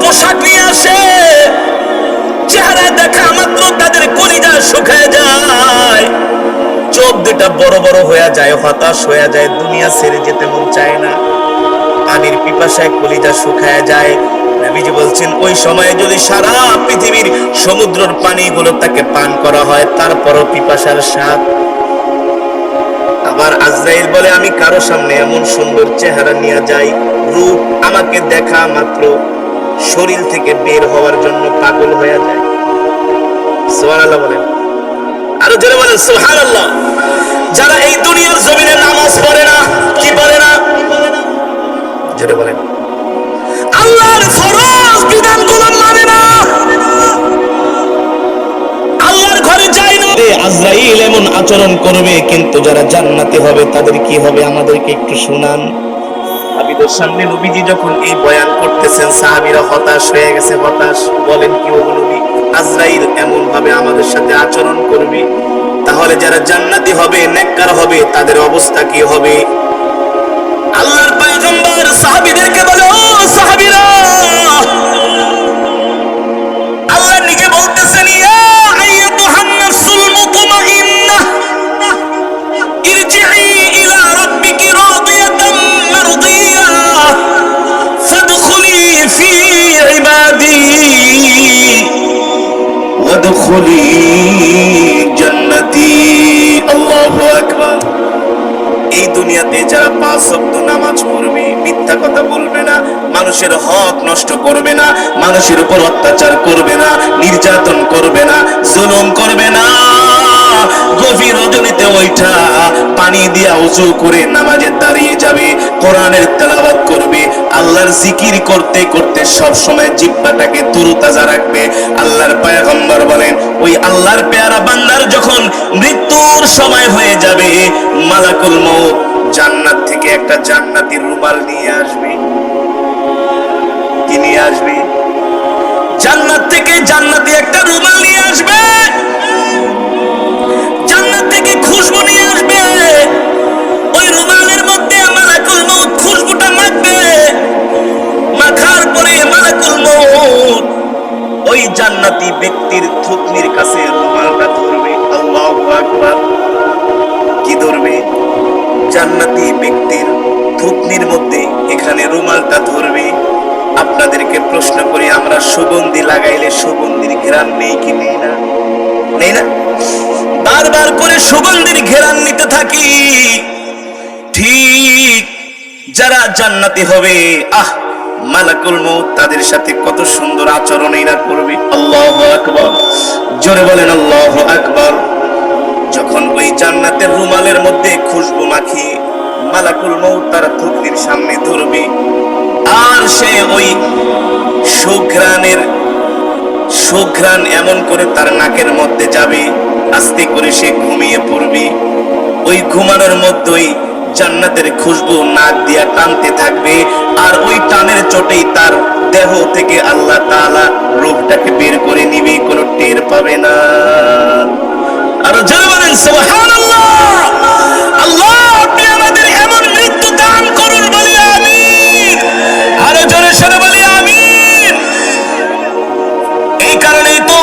পোশাক নিয়ে আসে, চেহারা দেখা মাত্র তাদের কলিজা শুকায় যায়, চোখ দুটা বড় বড় হয়ে যায়, হতাশ হয়ে যায়, দুনিয়া ছেড়ে যেতে মন চায় না, পানির পিপাসায় কলিজা শুকায় যায়। নবীজি বলছেন ওই সময়ে যদি সারা পৃথিবীর সমুদ্রের পানিগুলো তাকে পান করা হয় তারপরও পিপাসার স্বাদ। আবার আজরাইল বলে আমি কারো সামনে এমন সুন্দর চেহারা নিয়ে যাই, রূপ আমাকে দেখা মাত্র শরীর থেকে বের হওয়ার জন্য পাগল হয়ে যায়। সুবহানাল্লাহ বলেন, আরো জোরে বলেন সুবহানাল্লাহ। যারা এই দুনিয়ার জমিনে নামাজ পড়ে না, কি পড়ে না, জোরে বলেন, আল্লাহর ফরজ বিধানগুলো মানে না, আল্লাহর ঘরে যায় না, আজরাইল এমন আচরণ করবে। কিন্তু যারা জান্নাতি হবে তাদের কি হবে আমাদেরকে একটু শুনান। সাহাবীদের সামনে নবীজি যখন এই বয়ান করতেছেন সাহাবীরা হতাশ হয়ে গেছে, হতাশ। বলেন কি ও নবী, আজরাইল এমন ভাবে আমাদের সাথে আচরণ করবে, তাহলে যারা জান্নাতি হবে নেককার হবে তাদের অবস্থা কি হবে? আল্লাহর পয়গম্বর সাহাবীদেরকে বলে, ও সাহাবীরা, আল্লাহ নিজে বলতেছেন, ইয়া আইয়ুহান নাফসুল মুতমাইন্নাহ ইরজিই ইলা রাব্বিকি রাদিয়াতাম মারদিয়াহ ফাদখুলি ফি ইবাদি ওয়াদখুলি জান্নাতি। আল্লাহু আকবার। এই দুনিয়াতে যারা 5 ওয়াক্ত নামাজ পড়বে, মিথ্যা কথা বলবে না, মানুষের হক নষ্ট করবে না, মানুষের উপর অত্যাচার করবে না, নির্যাতন করবে না, জুলুম করবে না, গভীর রজনীতে ওইটা পানি দিয়া ওযু করে নামাজে দাঁড়িয়ে যাবে, কোরআনের তেলাওয়াত করবে, আল্লাহর জিকির করতে করতে সব সময় জিহ্বাটাকে তরুতাজা রাখবে। আল্লাহর পয়গম্বর বলেন, ওই আল্লাহর পেয়ারা বান্দার যখন মৃত্যুর সময় হয়ে যাবে, মালাকুল মউত জান্নাত থেকে একটা জান্নাতের রুমাল নিয়ে আসবে। কি নিয়ে আসবে? জান্নাত থেকে জান্নাতি একটা রুমাল নিয়ে আসবে, জান্নাত থেকে খুশবু নিয়ে আসবে। ওই রুমালের মধ্যে মালাকুল মউত খুশবুটা মাখবে, মাখার পরে মালাকুল মউত ওই জান্নাতি ব্যক্তির থুতনির কাছে রুমালটা ধরবে। আল্লাহু আকবার। কি ধরবে? জান্নাতি ব্যক্তির থুতনির মধ্যে এখানে রুমালটা ধরবে। আপনাদেরকে প্রশ্ন করি, আমরা সুগন্ধি লাগাইলে সুগন্ধির ঘ্রাণ নেই কি নেই না? নেই না? বারবার করে সুগন্ধির ঘ্রাণ নিতে থাকি। ঠিক যারা জান্নাতি হবে, মালাকুল মউত তাদের সাথে কত সুন্দর আচরণ এরা করবে। আল্লাহু আকবার। জোরে বলেন আল্লাহু আকবার। যখন ওই জান্নাতের রুমালের মধ্যে খুশবু মাখিয়ে মালাকুল মউত তার থুতনির সামনে ধরবে, আর সে ওই সুঘ্রাণ এমন করে তার নাকের মধ্যে যাবে, আস্তে করে সে ঘুমিয়ে পড়বে। ওই ঘুমানোর মধ্যেই জান্নাতের খুশবু নাক দিয়া টানতে থাকবে, আর ওই টানের চোটেই তার দেহ থেকে আল্লাহ তাআলা রূহটাকে বের করে নিবে, কোনো টের পাবে না। আর যারা বলেন সুবহানাল্লাহ। আল্লাহ আপনি আমাদের এমন মৃত্যু দান করুন, বলি আমিন। আরো জোরে সরে বলি আমিন। এই কারণেই তো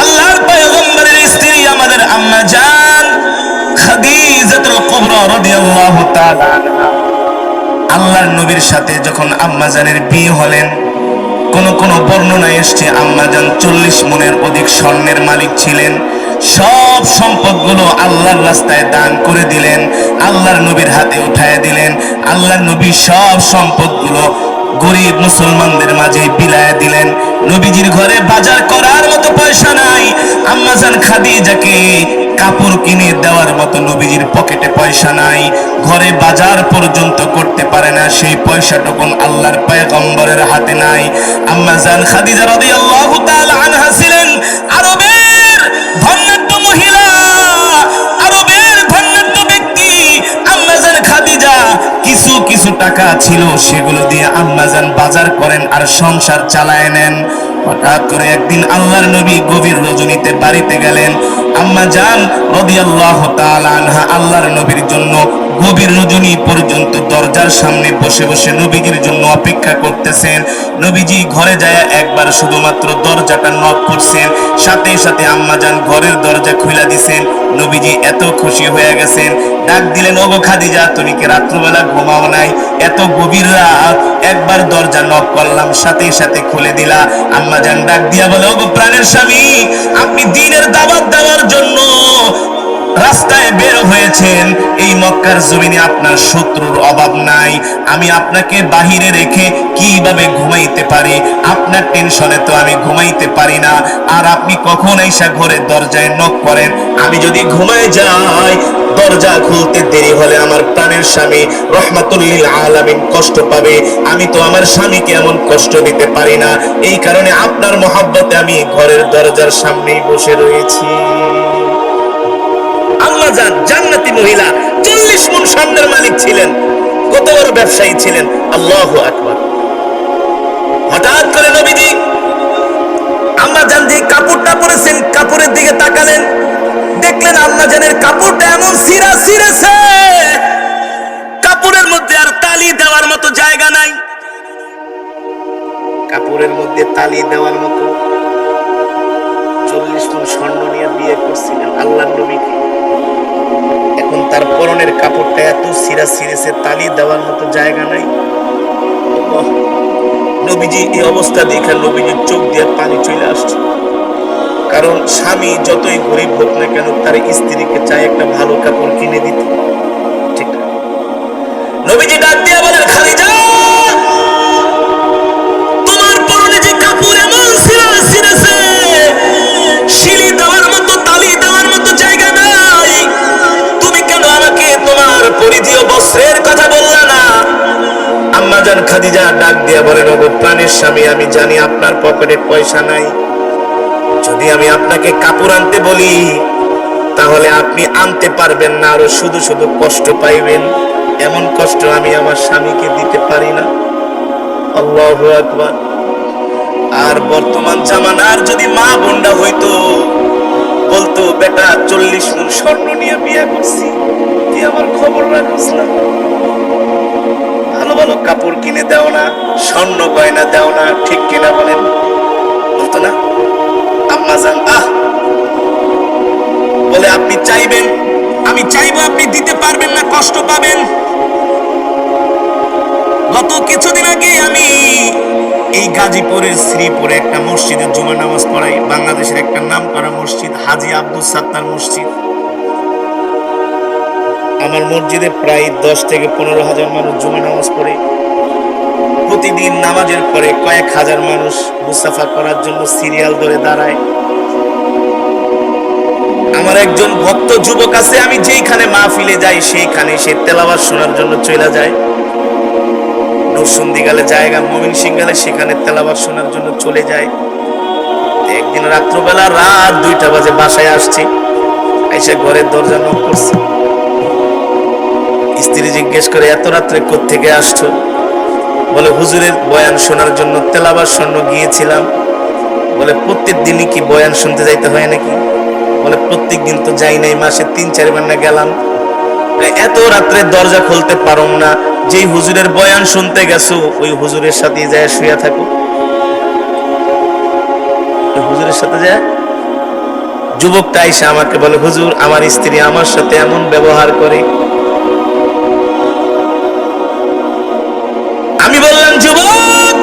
আল্লাহর পয়গম্বরের স্ত্রী আমাদের আম্মা জান খাদিজাতুল কুবরা রাদিয়াল্লাহু তাআলা আনহা, আল্লাহর নবীর সাথে যখন আম্মা জানের বিয়ে হলেন, কোন বর্ণনায় এসেছে আম্মা জান 40 মণের অধিক স্বর্ণের মালিক ছিলেন। সব সম্পদগুলো আল্লাহর রাস্তায় দান করে দিলেন, আল্লাহর নবীর হাতে উঠায় দিলেন। আল্লাহর নবী সব সম্পদগুলো গরিব মুসলমানদের মাঝে বিলায় দিলেন। নবীজির ঘরে বাজার করার মতো পয়সা নাই, আম্মা জান খাদিজাকে কাপড় কিনে দেওয়ার মতো নবীজির পকেটে পয়সা নাই, ঘরে বাজার পর্যন্ত করতে পারে না, সেই পয়সাটুকুন আল্লাহর পয়গম্বরের হাতে নাই। আম্মা জান খাদিজা রাদিয়াল্লাহু তাআলা আনহা ছিলেন আরবের ধন্যাঢ্য মহিলা, আরবের ধন্যাঢ্য ব্যক্তি। আম্মা জান খাদিজা কিছু টাকা ছিল, সেগুলো দিয়ে আম্মা জান বাজার করেন আর সংসার চালায় নেন। হঠাৎ করে একদিন আল্লাহর নবী গভীর রজনীতে বাড়িতে গেলেন। আম্মা জান রাদিয়াল্লাহু তাআলা আনহা আল্লাহর নবীর জন্য গভীর রজনী পর্যন্ত দরজার সামনে বসে বসে নবীজির জন্য অপেক্ষা করতেছেন। নবীজি ঘরে যায় একবার শুধুমাত্র দরজাটা নক করছেন, সাথে সাথে আম্মাজান ঘরের দরজা খুলে দিছেন। নবীজি এত খুশি হয়ে গেছেন, ডাক দিলেন, ওগো খাদিজা, তুমি কি রাত্রবেলা ঘুমাও নাই? এত গভীর রাত, একবার দরজা নক করলাম, সাথে সাথে খুলে দিলা। আম্মাজান ডাক দিয়া বলে, ওগো প্রাণের স্বামী, আপনি দ্বীনের দাওয়াত দেওয়ার জন্য রাস্তায় বের হয়েছেন, এই মক্কার জমিনে আপনার শত্রুর অভাব নাই। আমি আপনাকে বাহিরে রেখে কিভাবে ঘুমাইতে পারি? আপনার টেনশনে তো আমি ঘুমাইতে পারি না। আর আপনি কখন এসে ঘরে দরজায় নক করেন? আমি যদি ঘুমায় যাই, দরজা খুলতে দেরি হলে আমার প্রাণের স্বামী রহমাতুল লিল আলামিন কষ্ট পাবে। আমি তো আমার স্বামীকে এমন কষ্ট দিতে পারি না। এই কারণে আপনার মহব্বতে আমি ঘরের দরজার সামনেই বসে রয়েছি। আম্মাজান জান্নাতি মহিলা, 40 মণ স্বর্ণের মালিক ছিলেন, কত বড় ব্যবসায়ী ছিলেন। আল্লাহু আকবার। হঠাৎ করে নবীজি আম্মাজান যে কাপড়টা পরেছেন, কাপড়ের দিকে তাকালেন, দেখলেন আম্মাজানের কাপড়টা এমন ছিঁড়া ছিঁড়েছে, কাপড়ের মধ্যে আর তালি দেওয়ার মতো জায়গা নাই। কাপড়ের মধ্যে তালি দেওয়ার মতো 40 মণ স্বর্ণ নিয়ে বিয়ে করছিলেন আল্লাহর নবীকে। এখন তার পরনের কাপড়টা এত ছিঁড়া ছিঁড়েছে, তালি দেওয়ার মতো জায়গা নাই। নবীজি এই অবস্থা দেখে নবীজির চোখ দিয়ে পানি চলে আসছে। কারণ স্বামী যতই গরিব হোক না কেন, তার স্ত্রীকে চায় একটা ভালো কাপড় কিনে দিতে, ঠিক না? নবীজি ডাক দিয়ে বলেন, খাদিজা, তোমার পরনে যে কাপড় এমন ছিঁড়া ছিঁড়েছে, শিলি দেওয়ার মতো, তালি দেওয়ার মতো জায়গা নাই। তুমি কেন আমাকে তোমার পরিধেয় বস্ত্রের কথা বললা না? আম্মাজান খাদিজা ডাক দিয়ে বলেন, ওগো প্রাণের স্বামী, আমি জানি আপনার পকেটে পয়সা নাই। যদি আমি আপনাকে কাপড় আনতে বলি, তাহলে আপনি আনতে পারবেন না, আরো শুধু শুধু কষ্ট পাইবেন। এমন কষ্ট আমি আমার স্বামীকে দিতে পারি না। আল্লাহু আকবার। আর বর্তমান জামানার যদি মা বোনটা হইতো, বলতো, বেটা 40 মণ স্বর্ণ নিয়ে বিয়ে করছি, তুই আমার খবর রাখিস না, ভালো ভালো কাপড় কিনে দাও না, স্বর্ণ গয়না দাও না, ঠিক কিনা বলেন? বলতো না? আম্মাজান বলে, আপনি চাইবেন, আমি চাইবো, আপনি দিতে পারবেন না, কষ্ট পাবেন। গত কিছুদিন আগে আমি এই গাজীপুরের শ্রীপুরে একটা মসজিদে জুমা নামাজ পড়াই। বাংলাদেশের একটা নামকরা মসজিদ, হাজী আব্দুল সাত্তার মসজিদ। আমার মসজিদে প্রায় 10 থেকে 15 হাজার মানুষ জুমা নামাজ পড়ে। প্রতিদিন নামাজের পরে কয়েক হাজার মানুষ মুসাফা করার জন্য সিরিয়াল ধরে দাঁড়ায়। আমার একজন ভক্ত যুবক আছে, আমি যেইখানে মাহফিলে যাই সেইখানে সে তেলাওয়াত শোনার জন্য চলে যায়। নরসিংদী গেলে জায়গা, ময়মনসিংহ গেলে সেখানে তেলাওয়াত শোনার জন্য চলে যায়। একদিন রাত্রবেলা রাত 2টা বাজে বাসায় আসছি, এসে ঘরের দরজা নক করছি। স্ত্রী জিজ্ঞেস করে, এত রাত্রে কোত্থেকে আসছো? বলে, হুজুরের বয়ান শোনার জন্য তেলাওয়াত শোনানো গিয়েছিলাম। বলে, প্রত্যেক দিনই কি বয়ান শুনতে যাইতে হয় নাকি? বলে, প্রত্যেক দিন তো যাই নাই, মাসে 3-4 বার না গেলাম। এত রাত্রে দরজা খুলতে পারো না, যেই হুজুরের বয়ান শুনতে গেছো ওই হুজুরের সাথে যায় শুয়ে থাকো। হুজুরের সাথে যায়। যুবকটা এসে আমাকে বলে, হুজুর, আমার স্ত্রী আমার সাথে এমন ব্যবহার করে। আমি বললাম, যুবক,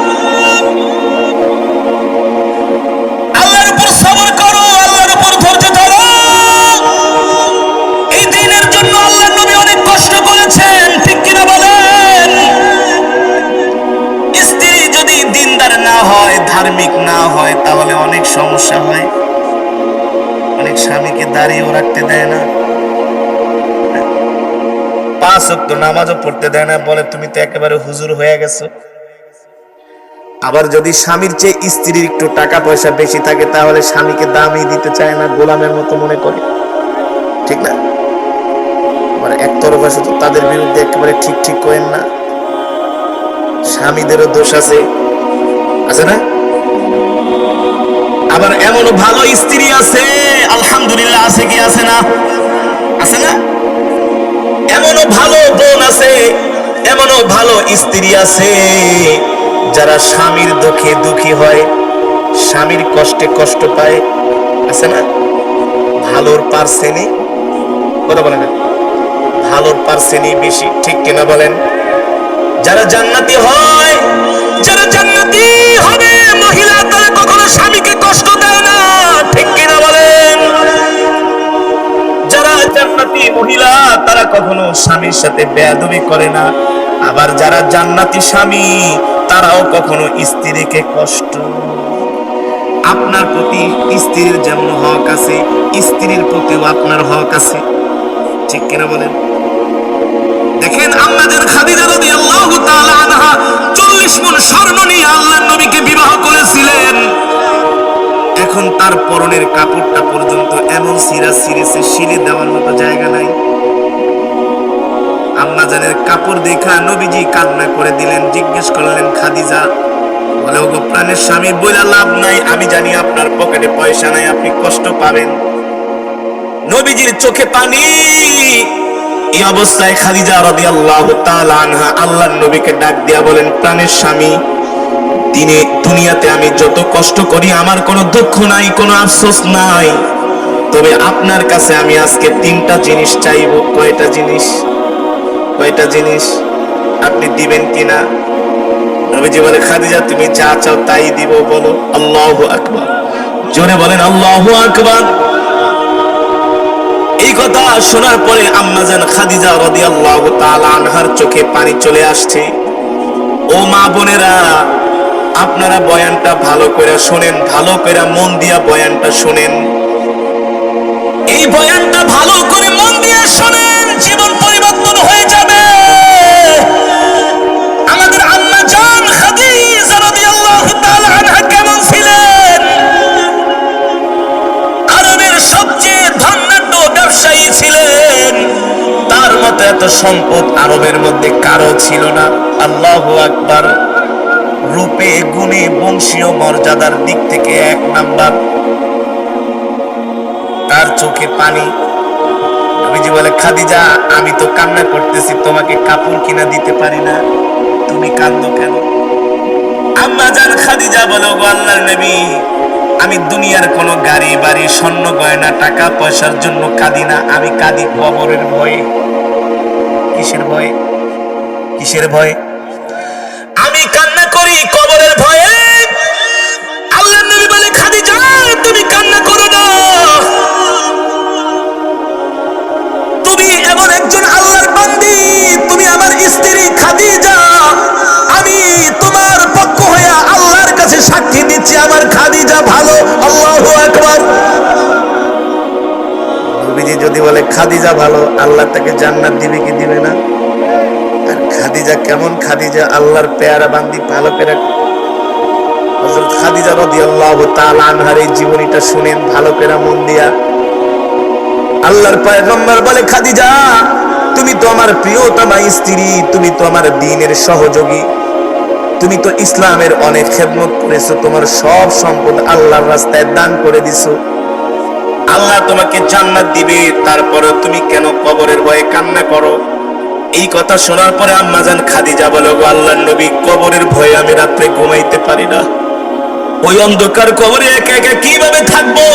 আল্লাহর উপর সবর করো, আল্লাহর উপর ধৈর্য ধরো। এই দিনের জন্য আল্লাহর নবী অনেক কষ্ট করেছেন, ঠিক কিনা বলেন? স্ত্রী যদি দিনদার না হয়, ধার্মিক না হয়, তাহলে অনেক সমস্যা হয়। অনেক স্বামীকে দাঁড়িয়েও রাখতে দেয় না, 5 ওয়াক্ত নামাজও পড়তে দেয় না, বলে তুমি তো একেবারে হুজুর হয়ে গেছো। আবার যদি স্বামীর চেয়ে স্ত্রীর একটু টাকা পয়সা বেশি থাকে, তাহলে স্বামীকে দামই দিতে চায় না, গোলামের মতো মনে করে, ঠিক না? আবার একতরফা শুধু তাদের বিরুদ্ধে একেবারে ঠিক ঠিক করেন না, স্বামীদেরও দোষ আছে, আছে না? আবার এমনও ভালো স্ত্রী আছে, আলহামদুলিল্লাহ, আছে কি আছে না? আছে না? এমনও ভালো বোন আছে, এমনও ভালো স্ত্রী আছে যারা স্বামীর দুঃখে দুঃখী হয়, স্বামীর কষ্টে কষ্ট পায়, আছে না? ভালোর পার্সেন্টই, কথা বলে না, ভালোর পার্সেন্টই বেশি, ঠিক কিনা বলেন? যারা জান্নাতি হয়, যারা জান্নাতি হবে মহিলা, তারা কখনো স্বামীকে কষ্ট দেয় না, ঠিক কিনা বলেন? যারা জান্নাতি মহিলা তারা কখনো স্বামীর সাথে বেয়াদবি করে না। আবার যারা জান্নাতি স্বামী তারাও কখনো স্ত্রীকে কষ্ট, আপনার প্রতি স্ত্রীর যেমন হক আছে, স্ত্রীর প্রতিও আপনার হক আছে, ঠিক কিনা বলেন? দেখেন আমাদের খাদিজা রাদিয়াল্লাহু তাআলা আনহা 40 মণ স্বর্ণ নিয়ে আল্লাহর নবীকে বিবাহ করেছিলেন। এখন তার পরনের কাপড়টা পর্যন্ত এমন ছিঁড়া ছিঁড়েছে, শিলে দেওয়ার মতো জায়গা নাই। আম্মা জানের কাপড় দেখা নবীজি কান্না করে দিলেন। জিজ্ঞেস করলেন, খাদিজা, বলে ওগো প্রাণের স্বামী, বইলা লাভ নাই, আমি জানি আপনার পকেটে পয়সা নাই, আপনি কষ্ট পাবেন। নবীজির চোখে পানি। এই অবস্থায় খাদিজা রাদিয়াল্লাহু তাআলা আনহা আল্লাহর নবীকে ডাক দিয়া বলেন, প্রাণের স্বামী, দুনিয়াতে আমি যত কষ্ট করি আমার কোনো দুঃখ নাই, কোনো আফসোস নাই, তবে আপনার কাছে আমি আজকে 3টা জিনিস চাইব। কয়টা জিনিস? কয়টা জিনিস? আপনি দিবেন কিনা? নবীজি বলে, খাদিজা তুমি যা চাও তাই দিব, বলো। আল্লাহু আকবার, জোরে বলেন আল্লাহু আকবার। এই কথা শোনার পরে আম্মাজান খাদিজা রাদিয়াল্লাহু তাআলা আনহার চোখে পানি চলে আসছে। ও মা বোনেরা, আপনারা বয়ানটা ভালো করে শোনেন, ভালো করে মন দিয়া বয়ানটা শোনেন। এই বয়ানটা ভালো করে মন দিয়ে শোনেন, জীবন পরিবর্তন হয়ে যাবে। আমাদের আম্মা জান খাদিজা রাদিয়াল্লাহু তাআলা আনহা কেমন ছিলেন? আরবের সবচেয়ে ধনাঢ্য ব্যবসায়ী ছিলেন। তার মতো এত সম্পদ আরবের মধ্যে কারো ছিল না। আল্লাহু আকবার। রূপে গুণে বংশীয় মর্যাদার দিক থেকে 1 নাম্বার। তার চোখে পানি। নবীজি বলে, খাদিজা, আমি তো কান্না করতেছি, তোমাকে কাপড় কিনা দিতে পারি না, তুমি কাঁদো কেন? আম্মা জান খাদিজা বলে, ওগো আল্লাহর নবী, আমি দুনিয়ার কোনো গাড়ি বাড়ি স্বর্ণ গয়না টাকা পয়সার জন্য কাঁদি না, আমি কাঁদি কবরের ভয়ে। কিসের ভয়ে? কিসের ভয়ে? আমি কান্না করি কবরের ভয়ে। আল্লাহর নবী বলে, খাদিজা তুমি কান্না করো না, তুমি এমন একজন আল্লাহর বান্দি, তুমি আমার স্ত্রী খাদিজা, আমি তোমার পক্ষ হয়ে আল্লাহর কাছে সাক্ষী দিচ্ছি আমার খাদিজা ভালো। আল্লাহু আকবার। নবীজি যদি বলে খাদিজা ভালো, আল্লাহ তাকে জান্নাত দিবে কি দিবে না? আর খাদিজা কেমন খাদিজা? আল্লাহর পেয়ারা বান্দি। ভালো করে হযরত খাদিজা রাদিয়াল্লাহু তাআলা আনহার এই জীবনীটা শুনেন ভালো করে মন দিয়া। আল্লাহর পয়গম্বর বলে, খাদিজা তুমি তো আমার প্রিয়তমা স্ত্রী, তুমি তো আমার দ্বীনের সহযোগী, তুমি তো ইসলামের অনেক খেদমত করেছো, তোমার সব সম্পদ আল্লাহর রাস্তায় দান করে দিছো, আল্লাহ তোমাকে জান্নাত দিবে, তারপরে তুমি কেন কবরের ভয়ে কান্না করো? এই কথা শোনার পরে আম্মাজান খাদিজা বলে, গো আল্লাহর নবী, কবরের ভয়ে আমি রাত্রে ঘুমাইতে পারি না। ওই অন্ধকার কবরে একা একা কিভাবে থাকবো?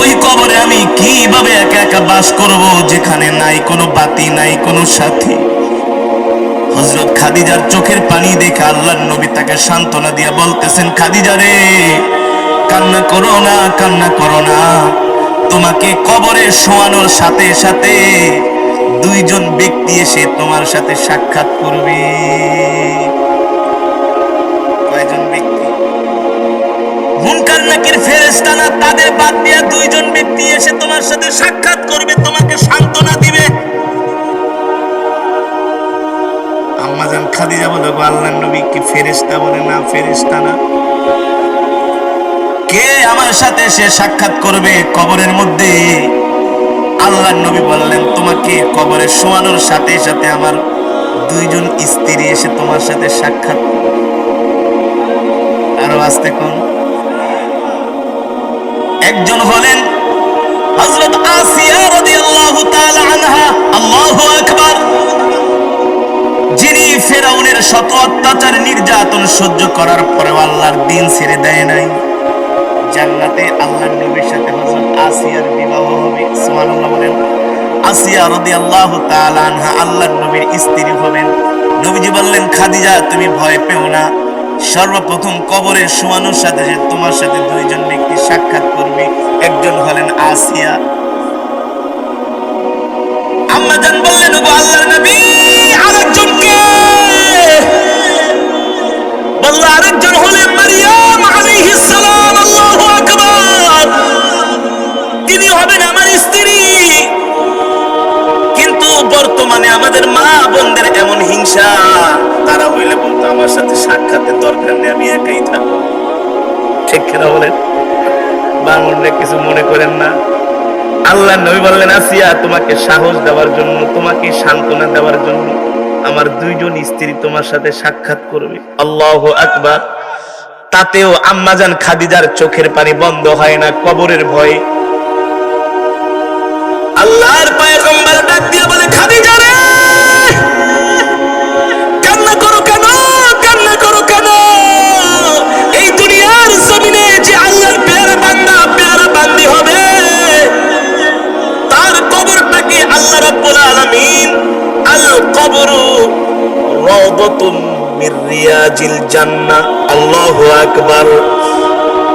ওই কবরে আমি কিভাবে একা একা বাস করব, যেখানে নাই কোনো বাতি, নাই কোনো সাথী? হযরত খাদিজার চোখের পানি দেখে আল্লাহর নবী তাকে সান্ত্বনা দিয়ে বলতেছেন, খাদিজা রে, কান্না করো না, কান্না করো না, তোমাকে কবরে শোয়ানোর সাথে সাথে 2 জন ব্যক্তি এসে তোমার সাথে সাক্ষাৎ করবে। কয়জন ব্যক্তি? মুনকার নাকির ফেরেশতা না, তাদের বাদ দিয়ে 2 জন ব্যক্তি এসে তোমার সাথে সাক্ষাৎ করবে, তোমাকে সান্ত্বনা দিবে। আম্মা জান খাদিজা বলে, গো আল্লাহর নবী, কি ফেরেশতা? বলে, না, ফেরেশতা না। কে আমার সাথে এসে সাক্ষাৎ করবে কবরের মধ্যে? আল্লাহর নবী বললেন, তোমাকে কবরে শোয়ানোর সাথে সাথে আমার 2 জন স্ত্রী এসে তোমার সাথে সাক্ষাৎ। আরো আস্তে কোন? একজন হলেন হযরত আসিয়া রাদিয়াল্লাহু রাদিয়াল্লাহু তাআলা আনহা, আল্লাহু আকবার, যিনি ফেরাউনের শত অত্যাচার নির্যাতন সহ্য করার পরেও আল্লাহর দ্বীন ছেড়ে দেয় নাই। জান্নাতে আল্লাহর নবীর সাথে হযরত আসিয়ার বিবাহ হবে। সুবহানাল্লাহ বলেন। আসিয়া রাদিয়াল্লাহু তাআলা আনহা আল্লাহর নবীর স্ত্রী হবেন। নবীজি বললেন, খাদিজা তুমি ভয় পেও না, সর্বপ্রথম কবরে শোয়ানোর সাথে সাথে তোমার সাথে দুইজন ব্যক্তি সাক্ষাৎ করবে। একজন হলেন আসিয়া। আম্মা জান বললেন, ওগো আল্লাহর নবী, আরেকজনকে? বলল, আরেকজন হলেন মারিয়াম আলাইহিস সালাম। আল্লাহু আকবার, তিনি হবেন আমার স্ত্রী। কিন্তু বর্তমানে আমাদের মা বোনদের এমন হিংসা, তারা হইলে বলতো আমার সাথে সাক্ষাতের দরকার নেই, আমি একাই থাকবো। ঠিক কিনা বলেন? বাঙুনরা কিছু মনে করেন না। আল্লাহ নবী বললেন, আসিয়া তোমাকে সাহস দেওয়ার জন্য, তোমাকে সান্ত্বনা দেওয়ার জন্য আমার দুইজন স্ত্রী তোমার সাথে সাক্ষাৎ করবে। আল্লাহু আকবার। তাতেও আম্মাজান খাদিজার চোখের পানি বন্ধ হয় না কবরের ভয়ে। আল্লাহর পয়গম্বর ডাক দিয়ে বলে, খাদিজা রে, কান্না করো কেন? কান্না করো কেন? এই দুনিয়ার জমিনে যে আল্লাহর পেয়ারা বান্দা, পেয়ারা বান্দি হবে, তার কবরটাকে আল্লাহ রাব্বুল আলামিন আল কবরু রাওদাতুম মির রিয়াজিল জান্নাহ। আল্লাহু আকবার।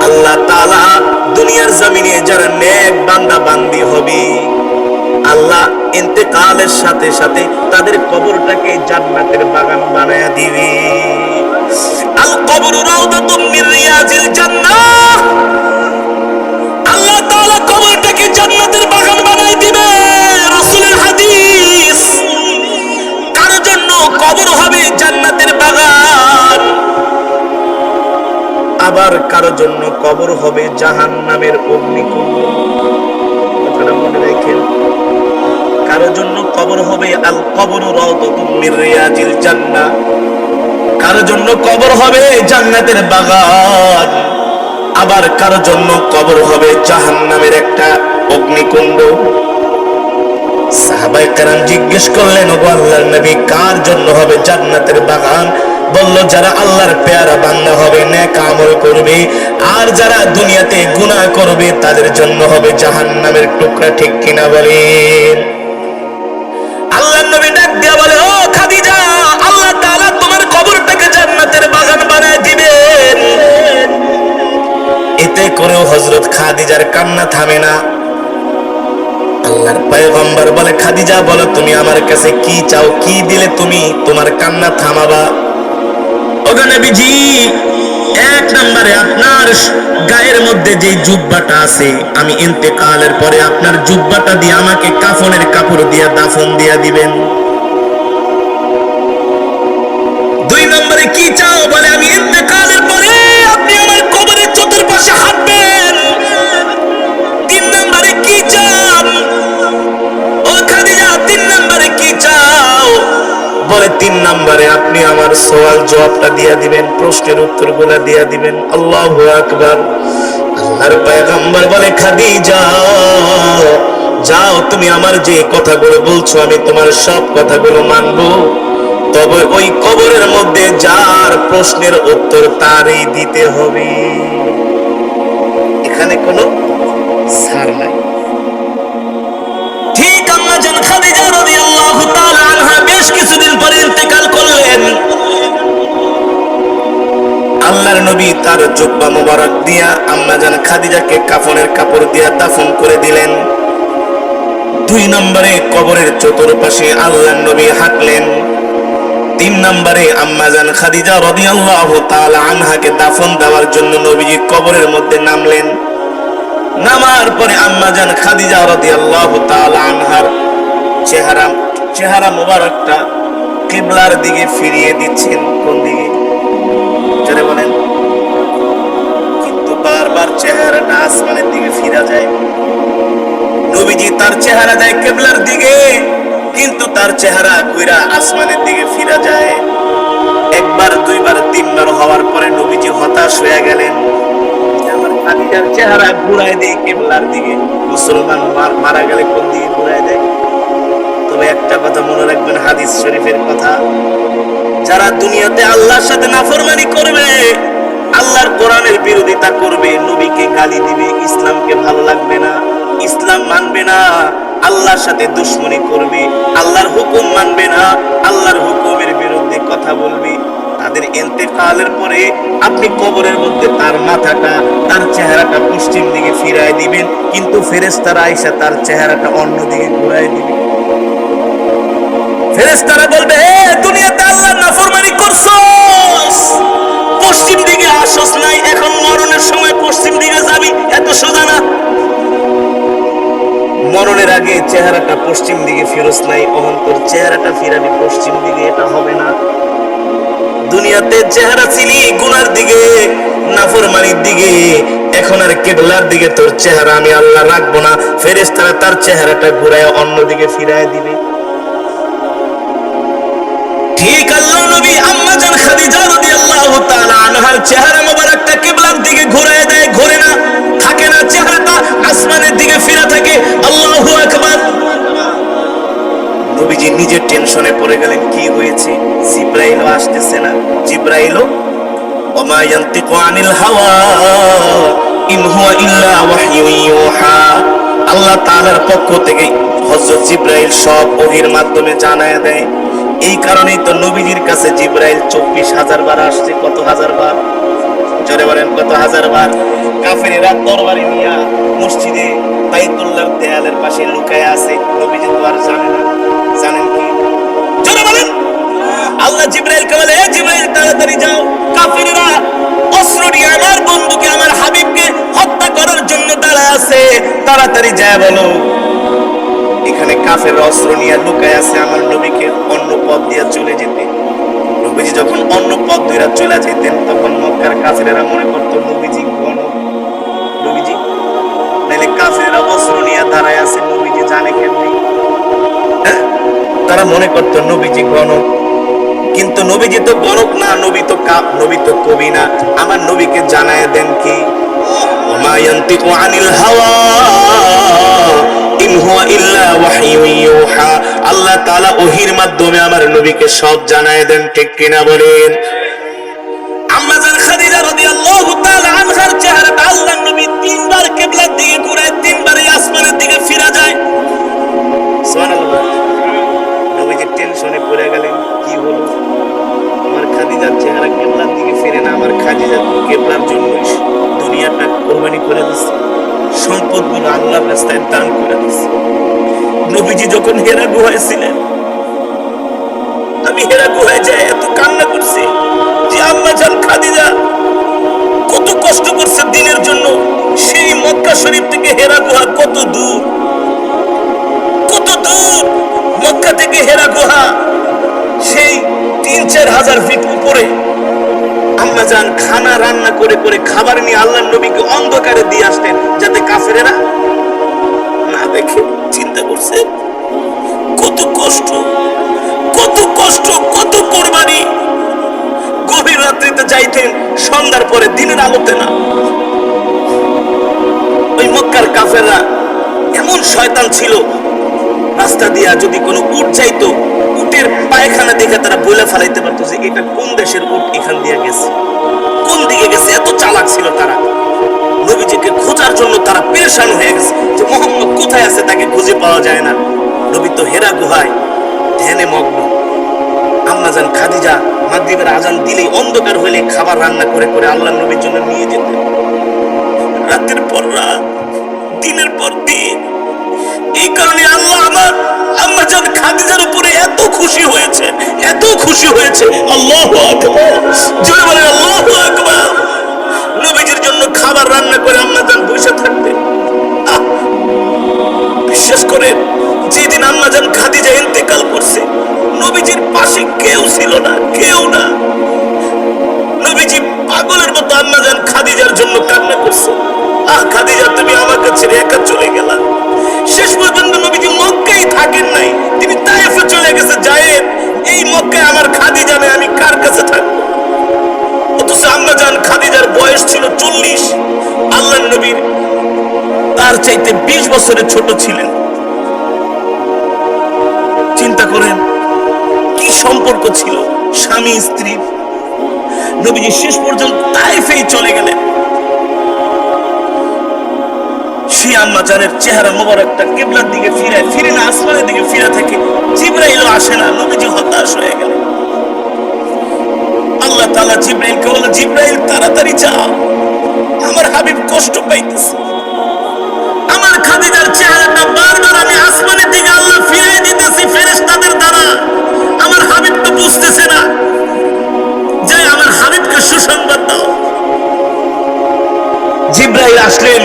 আল্লাহ তাআলা দুনিয়ার জমিনে যারা নেক বান্দা বান্দি হবে, আল্লাহ ইন্তেকালের সাথে সাথে তাদের কবরটাকে জান্নাতের বাগান বানায়া দিবে। আল কবরু রাওদাতুম মির রিয়াজিল জান্নাহ। আল্লাহ তাআলা কবরটাকে জান্নাতের বাগান বানায় দিবে। রাসূলের হাদিস, কারো জন্য কবর হবে জান্নাতের বাগান, আবার কারো জন্য কবর হবে জাহান্নামের অগ্নিকুণ্ড। কথাটা মনে রাখেন, কারো জন্য কবর হবে আল কবরু রাওদাতুম মির রিয়াজিল জান্নাহ, কারো জন্য কবর হবে জান্নাতের বাগান, আবার কারো জন্য কবর হবে জাহান্নামের একটা অগ্নিকুণ্ড। সাহাবায়ে কেরাম জিজ্ঞেস করলেন, ওগো আল্লাহর নবী, কার জন্য হবে জান্নাতের বাগান? বলল, যারা আল্লাহর পেয়ারা বান্দা হবে, নেক আমল করবে, আর যারা দুনিয়াতে গুনাহ করবে তাদের জন্য হবে জাহান্নামের টুকরা। ঠিক কিনা বলেন? আল্লাহর নবী ডাক দিয়া বলে, ও খাদিজা, আল্লাহ তাআলা তোমার কবরটাকে জান্নাতের বাগান বানায় দিবেন। এতে করেও হযরত খাদিজার কান্না থামে না। আল্লাহর পয়গম্বর বলে, খাদিজা বলো, তুমি আমার কাছে কি চাও? কি দিলে তুমি তোমার কান্না থামাবা? ওগো নবীজি, এক নম্বরে আপনার গায়ের মধ্যে যে জুব্বাটা আছে, আমি ইন্তেকালের পরে আপনার জুব্বাটা দিয়ে আমাকে কাফনের কাপড় দিয়ে দাফন দিয়ে দিবেন। দুই নম্বরে কি চাও? বলে, আমি ইন্তেকালের পরে আপনি আমার কবরের চতুর্পাশে হাঁটবেন। তিন নম্বরে কি চান? ও খাদিজা, তিন নম্বরে কি চাও? বলে, তিন নম্বরে আপনি আমার সওয়াল জবাবটা দিয়ে দিবেন, প্রশ্নের উত্তরগুলো দিয়ে দিবেন। আল্লাহু আকবার। আল্লাহর পয়গম্বর বলে, খাদিজা যাও, তুমি আমার যে কথাগুলো বলছো আমি তোমার সব কথাগুলো মানবো, তবে ওই কবরের মধ্যে যার প্রশ্নের উত্তর তারই দিতে হবে। এখানে কোনো ছাড় নাই। ঠিক আম্মা জান খাদিজা রাদিয়াল্লাহু তাআলা আনহা বেশ কিছুদিন পরে ইন্তেকাল করলেন। আল্লাহর নবী তার জুব্বা মোবারক দিয়া আম্মা জান খাদিজাকে কাফনের কাপড় দিয়া দাফন করে দিলেন। দুই নম্বরে কবরের চতুর্পাশে আল্লাহর নবী হাঁটলেন। তিন নম্বরে আম্মা জান খাদিজা রাদিয়াল্লাহু তাআলা আনহাকে দাফন দেওয়ার জন্য নবীজি কবরের মধ্যে নামলেন। নামার পরে আম্মা জান খাদিজা রাদিয়াল্লাহু তাআলা আনহার চেহারা মোবারকটা কিবলার দিকে ফিরিয়ে দিচ্ছেন। কোন দিকে? জোরে বলেন। কিন্তু বারবার চেহারাটা আসমানের দিকে ফিরে যায়। নবীজি তার চেহারা যায় কিবলার দিকে, কিন্তু তার চেহারা ঘুরা আসমানের দিকে ফিরে যায়। একবার, দুইবার, তিনবার হওয়ার পরে নবীজি হতাশ হয়ে গেলেন। আমার খাদিজা আয়েশার চেহারা ঘুরায় দেয় কিবলার দিকে। মুসলমান মারা গেলে কোন দিকে ঘুরায় দেয়? তবে একটা কথা মনে রাখবেন, হাদিস শরীফের কথা, যারা দুনিয়াতে আল্লাহর সাথে নাফরমানি করবে, আল্লাহর কোরআনের বিরোধিতা করবে, নবীকে গালি দিবে, ইসলামকে ভালো লাগবে না, ইসলাম মানবে না, আল্লাহর সাথে দুশমনি করবে, আল্লাহর হুকুম মানবে না, আল্লাহর হুকুমের বিরুদ্ধে কথা বলবে, তাদের ইন্তেকালের পরে আপনি কবরের মধ্যে তার মাথাটা, তার চেহারাটা পশ্চিম দিকে ফিরায় দিবেন, কিন্তু ফেরেশতারা আয়েশা তার চেহারাটা অন্যদিকে ঘুরায় দিবে। ফেরেশতারা বলবে, দুনিয়াতে আল্লাহর নাফরমানি করছস, পশ্চিম দিকে আসস নাই, এখন মরণের সময় পশ্চিম দিকে যাবি, এত সোজা না। মরণের আগে চেহারাটা পশ্চিম দিকে ফিরস নাই, অহন্তর চেহারাটা ফিরাবি পশ্চিম দিকে, এটা হবে না। দুনিয়াতে চেহারা ছিলি গুনার দিকে, নাফরমানির দিকে, এখন আর কিবলার দিকে তোর চেহারা আমি আল্লাহ রাখবো না, ফেরেশতারা তার চেহারাটা ঘুরায় অন্যদিকে ফিরায় দিবে। ঠিক আল্লাহর নবী আম্মা জান খাদিজা রাদিয়াল্লাহু তাআলা আনহার চেহারা মোবারকটা কিবলার দিকে ঘুরায় দেয়, ঘুরে না, থাকে না, চেহারাটা আসমানের দিকে ফিরা থাকে। আল্লাহু আকবার। নবীজি নিজে টেনশনে পড়ে গেলেন, কি হয়েছে? জিবরাইলও আসতেছে না। জিবরাইলও ওমা ইয়ানতিকু আনিল হাওয়া ইন হুয়া ইল্লা ওয়াহয়ুন ইউহা, আল্লাহ তাআলার পক্ষ থেকে হযরত জিবরাইল সব ওহীর মাধ্যমে জানায় দেয়। এই কারণেই তো নবীজির কাছে জিবরাইল 24,000 বার আসছে। কত হাজার বার? জোরে বলেন, কত হাজার বার? কাফেরেরা তরবারি নিয়ে মসজিদে বাইতুল্লাহর দেয়ালের পাশে লুকায় আছে, নবীজি তো আর জানে না। জানেন কি? জোরে বলেন। আল্লাহ জিবরাইলকে বলে, এ জিবরাইল তাড়াতাড়ি যাও, কাফেরেরা অস্ত্র নিয়ে আমার বন্ধুকে, আমার হাবিবকে হত্যা করার জন্য দাঁড়ায় আছে, তাড়াতাড়ি যায় বলো। এখানে কাফের অস্ত্র নিয়ে লুকায় আছে, আমার নবীকে অন্য পথ দিয়ে চলে যেতে। নবীজি যখন অন্য পথ ধরে চলে যেতেন, তখন মক্কার কাফেরেরা মনে করতো নবীজি গণক। নবীজি নাইলে কাফেরেরা অস্ত্র নিয়ে দাঁড়ায় আছে, নবীজি জানে কেমনি? তারা মনে করতো নবীজি গণক, কিন্তু নবীজি তো গণক না, নবী তো কবি না। আমার নবীকে জানায় দেন কি, ওমা ইয়ানতিকু আনিল হাওয়া ইন হুয়া ইল্লা ওয়াহয়ুন ইউহা, আল্লাহ তাআলা ওহীর মাধ্যমে আমার নবীকে সব জানায় দেন। ঠিক কিনা বলেন? আম্মা জান খাদিজা রাদিয়াল্লাহু তাআলা আনহার চেহারাটা আল্লাহর নবী 3 বার কিবলার দিকে ঘুরায়, 3 বারই আসমানের দিকে ফিরা যায়। সুবহানাল্লাহ। নবীজি টেনশনে পড়ে গেলেন, কি হলো? আমার খাদিজার চেহারা কিবলার দিকে ফিরে না, আমার খাদিজা কিবলার জন্য দুনিয়াটা কুরবানি করে দিছে, সম্পদগুলো আল্লাহর রাস্তায় দান করে দিছে। নবীজি যখন হেরা গুহায় ছিলেন, আমি হেরা গুহায় যাই এত কান্না করছি যে আম্মা জান খাদিজা কত কষ্ট করছে দিনের জন্য। সেই মক্কা শরীফ থেকে হেরা গুহা কত দূর, কত দূর! মক্কা থেকে হেরা গুহা সেই 3-4 হাজার ফিট উপরে। আম্মা জান খানা রান্না করে করে খাবার নিয়ে আল্লাহর নবীকে অন্ধকারে দিয়ে আসতেন, যাতে কাফেরেরা না দেখে। চিন্তা করছে কত কষ্ট, কত কষ্ট, কত কোরবানি। গভীর রাত্রিতে যাইতেন, সন্ধ্যার পরে, দিনের আলোতে না। ওই মক্কার কাফেররা এমন শয়তান ছিল, রাস্তা দিয়া যদি কোনো উট যাইতো, উটের পায়খানা দেখে তারা বলে ফেলাইতে পারতো যে এটা কোন দেশের উট এখান দিয়ে গেছে, কোন দিকে গেছে। এত চালাক ছিল তারা। নবীজিকে খোঁজার জন্য তারা পেরেশান হয়ে গেছে যে মুহাম্মদ কোথায় আছে, তাকে খুঁজে পাওয়া যায় না। নবী তো হেরা গুহায় ধ্যানে মগ্ন। আম্মা জান খাদিজা মাগরিবের আজান দিলেই, অন্ধকার হইলে খাবার রান্না করে করে আল্লাহর নবীর জন্য নিয়ে যেতেন। রাতের পর রাত, দিনের পর দিন। এই কারণে আল্লাহ আমার আম্মা জান খাদিজার উপরে এত খুশি হয়েছে, এত খুশি হয়েছে। আল্লাহু আকবার। জোরে বলেন আল্লাহু আকবার। নবীজির জন্য খাবার রান্না করে আম্মা জান বসে থাকতেন। বিশ্বাস করেন, যেদিন আম্মা জান খাদিজা ইন্তেকাল করছে, নবীজির পাশে কেউ ছিল না, কেউ না। নবীজি পাগলের মতো আম্মা জান খাদিজার জন্য কান্না করছে। খাদিজা, তুমি আমার কাছে একা চলে গেলা। শেষ পর্যন্ত নবীজি মক্কায় থাকেন নাই, তিনি তায়েফে চলে গেছে। যায়েদ, এই মক্কায় আমার খাদিজা নেই, আমি কার কাছে থাকবো? অথচ আম্মা জান খাদিজার বয়স ছিল 40। আল্লাহর নবী তার চাইতে 20 বছরের ছোট ছিলেন। চিন্তা করেন কি সম্পর্ক ছিল স্বামী স্ত্রীর। নবীজি শেষ পর্যন্ত তায়েফেই চলে গেলেন। সেই আম্মা জানের চেহারা মোবারকটা কিবলার দিকে ফিরে না আসমানের দিকে ফিরে থাকে। জিবরাইলও আসে না। নবীজি হতাশ হয়ে গেলেন। আল্লাহ তাআলা জিবরাইলকে বললেন, জিবরাইল তাড়াতাড়ি যাও, আমার হাবিব কষ্ট পাইতেছে। আমার খাদিজার চেহারাটা বারবার আমি আসমানের দিকে আল্লাহ ফিরিয়ে দিতেছি ফেরেশতাদের দ্বারা। আমার হাবিব তো বুঝতেছে না। যে আমার হাবিবকে সুসংবাদ দাও। জিবরাইল আসলেন,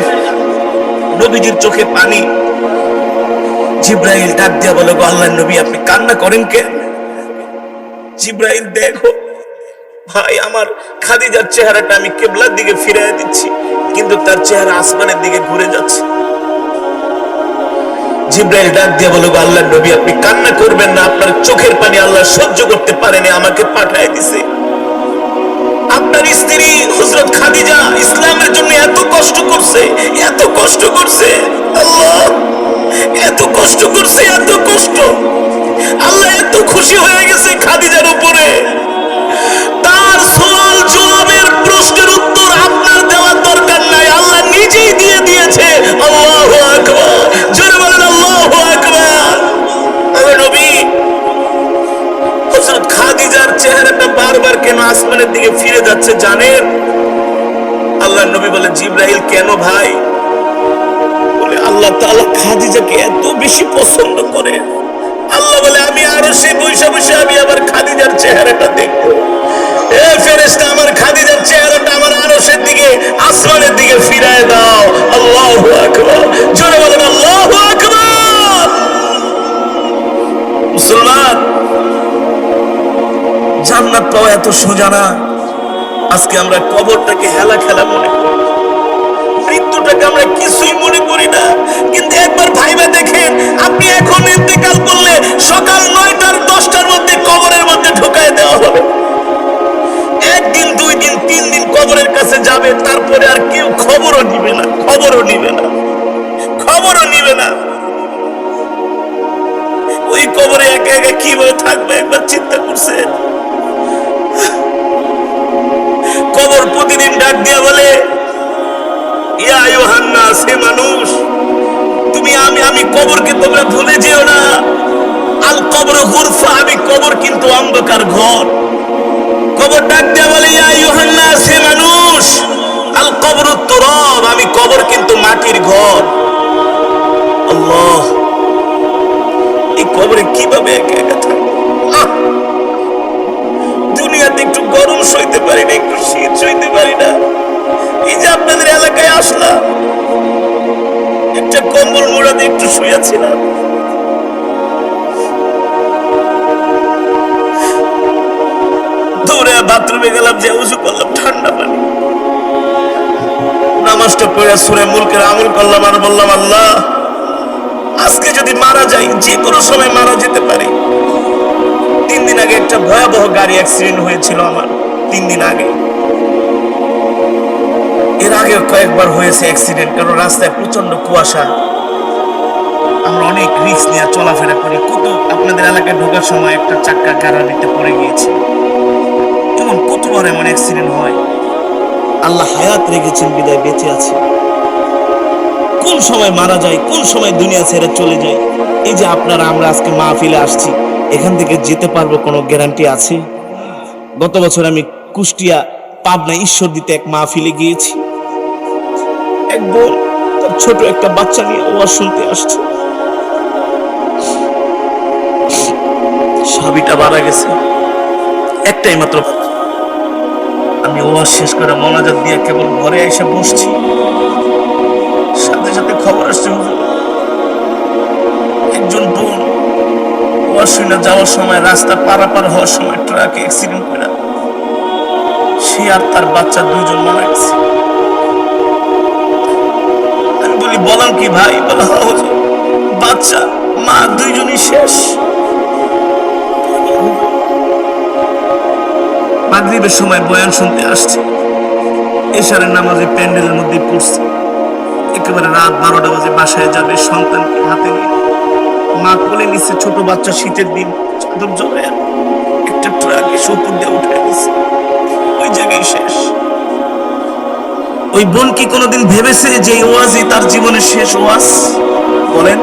নবীজির চোখে পানি। জিবরাইল ডাক দিয়া বলে, গো আল্লাহর নবী আপনি কান্না করেন কেন? জিবরাইল, দেখো ভাই, আমার খাদিজার চেহারাটা আমি কিবলার দিকে ফিরিয়ে দিচ্ছি, কিন্তু তার চেহারা আসমানের দিকে ঘুরে যাচ্ছে। জিবরাইল ডাক দিয়ে বলে, গো আল্লাহর নবী আপনি কান্না করবেন না, আপনার চোখের পানি আল্লাহ সহ্য করতে পারেনি, আমাকে পাঠায় দিছে। আপনার স্ত্রী হযরত খাদিজা ইসলামের জন্য এত কষ্ট করছে, এত কষ্ট করছে, আল্লাহ এত কষ্ট করছে, এত কষ্ট। আল্লাহ এত খুশি হয়ে গেছে খাদিজার উপরে। তার সওয়াল জবাবের প্রশ্নের উত্তর আপনার দেওয়ার দরকার নাই, আল্লাহ নিজেই দিয়ে দিয়েছে। আল্লাহু আকবার, জোরে বলেন আল্লাহু আকবার। ওহে নবী, হযরত খাদিজার চেহারাটা বারবার কেন আসমানের দিকে ফিরে যাচ্ছে জানেন? আল্লাহর নবী বলে, জিবরাইল কেন ভাই? বলে, আল্লাহ তাআলা খাদিজাকে এত বেশি পছন্দ করে। আল্লাহ বলে, আমি আরশে বসে বসে আমি আবার খাদিজার চেহারাটা দেখব। এ ফেরেশতা, আমার খাদিজার চেহারাটা আমার আরশের দিকে আসমানের দিকে ফিরায় দাও। আল্লাহু আকবার, জোরে বলেন আল্লাহু আকবার। মুসলমান, জান্নাত পাওয়া এত সোজা না। আজকে আমরা কবরটাকে হেলা খেলা মনে করি, মৃত্যুটাকে আমরা কিছুই মনে করি না। কিন্তু একবার ভাইবা দেখেন, আপনি এখন ইন্তেকাল করলে সকাল 9টার 10টার মধ্যে কবরের মধ্যে ঢুকায় দেওয়া হবে। একদিন, 2 দিন, 3 দিন কবরের কাছে যাবে, তারপরে আর কেউ খবরও নিবে না, খবরও নিবে না, খবরও নিবে না। ওই কবরে একা একা কিভাবে থাকবে একবার চিন্তা করছেন? কবর প্রতিদিন ডাক দিয়া বলে, ইয়া আইয়ুহান নাস, হে মানুষ, তুমি আমি কবরকে তোমরা ভুলে যেও না। আল কবর গুরফা, আমি কবর কিন্তু অন্ধকার ঘর। কবর ডাক দিয়া বলে, ইয়া আইয়ুহান নাস, হে মানুষ, আল কবর তুরাব, আমি কবর কিন্তু মাটির ঘর। আল্লাহ, এই কবরে কিভাবে একা একা থাকবো? দুনিয়াতে একটু গরম সইতে পারি না, একটু শীত সইতে পারি না। এই যে আপনাদের এলাকায় আসলাম, একটা কম্বল মোড়াতে একটু শুয়েছিলাম। দৌড়ে বাথরুমে গেলাম, যে উযু করলাম ঠান্ডা পানি, নামাজটা পড়ে সূরা মুলকের আমল করলাম আর বললাম, আল্লাহ আজকে যদি মারা যাই, যে কোনো সময় মারা যেতে পারি। 3 দিন আগে একটা ভয়াবহ গাড়ি অ্যাক্সিডেন্ট হয়েছিল আমার, 3 দিন আগে। এর আগে কয়েকবার হয়েছে অ্যাক্সিডেন্ট, কারণ রাস্তায় প্রচন্ড কুয়াশা। আমরা অনেক রিস্ক নিয়ে চলাফেরা করি। কত আপনাদের এলাকায় ঢোকার সময় একটা চাক্কা গাড়িতে পড়ে গিয়েছে। এমন কতবার এমন অ্যাক্সিডেন্ট হয়। আল্লাহ হায়াত রেখেছেন বিদায় বেঁচে আছে। কোন সময় মারা যায়, কোন সময় দুনিয়া ছেড়ে চলে যায়। এই যে আপনারা, আমরা আজকে মাহফিলে আসছি, এখান থেকে যেতে পারবো কোনো গ্যারান্টি আছে? গত বছর আমি কুষ্টিয়া, পাবনা, ঈশ্বরদীতে এক মাহফিলে গিয়েছি। এক বোন তার ছোট একটা বাচ্চা নিয়ে ওয়াজ শুনতে আসছে। সাবিটা মারা গেছে, একটাই মাত্র। আমি ওয়াজ শেষ করে মোনাজাত দিয়ে কেবল ঘরে এসে বসছি, সাথে সাথে খবর আসছে, একজন বোন ওয়াজ শুনে যাওয়ার সময়, রাস্তা পারাপার হওয়ার সময় ট্রাকে অ্যাক্সিডেন্ট করে সে আর তার বাচ্চা 2 জন মারা গেছে। আমি বলি, বলেন কি ভাই? বলে, বাচ্চা মা 2 জনই শেষ। মাগরিবের সময় বয়ান শুনতে আসছে, এশারের নামাজে প্যান্ডেলের মধ্যে পড়ছে। একেবারে রাত 12টা বাজে বাসায় যাবে সন্তানকে হাতে নিয়ে, মা কোলে নিচ্ছে, ছোট বাচ্চা, শীতের দিন, চাদর জড়ায় একটা ট্রাক এসে উপর দিয়ে উঠে গেছে, ওই জায়গায় শেষ। ওই বোন কি কোনোদিন ভেবেছে যে এই ওয়াজই তার জীবনের শেষ ওয়াজ? বলেন,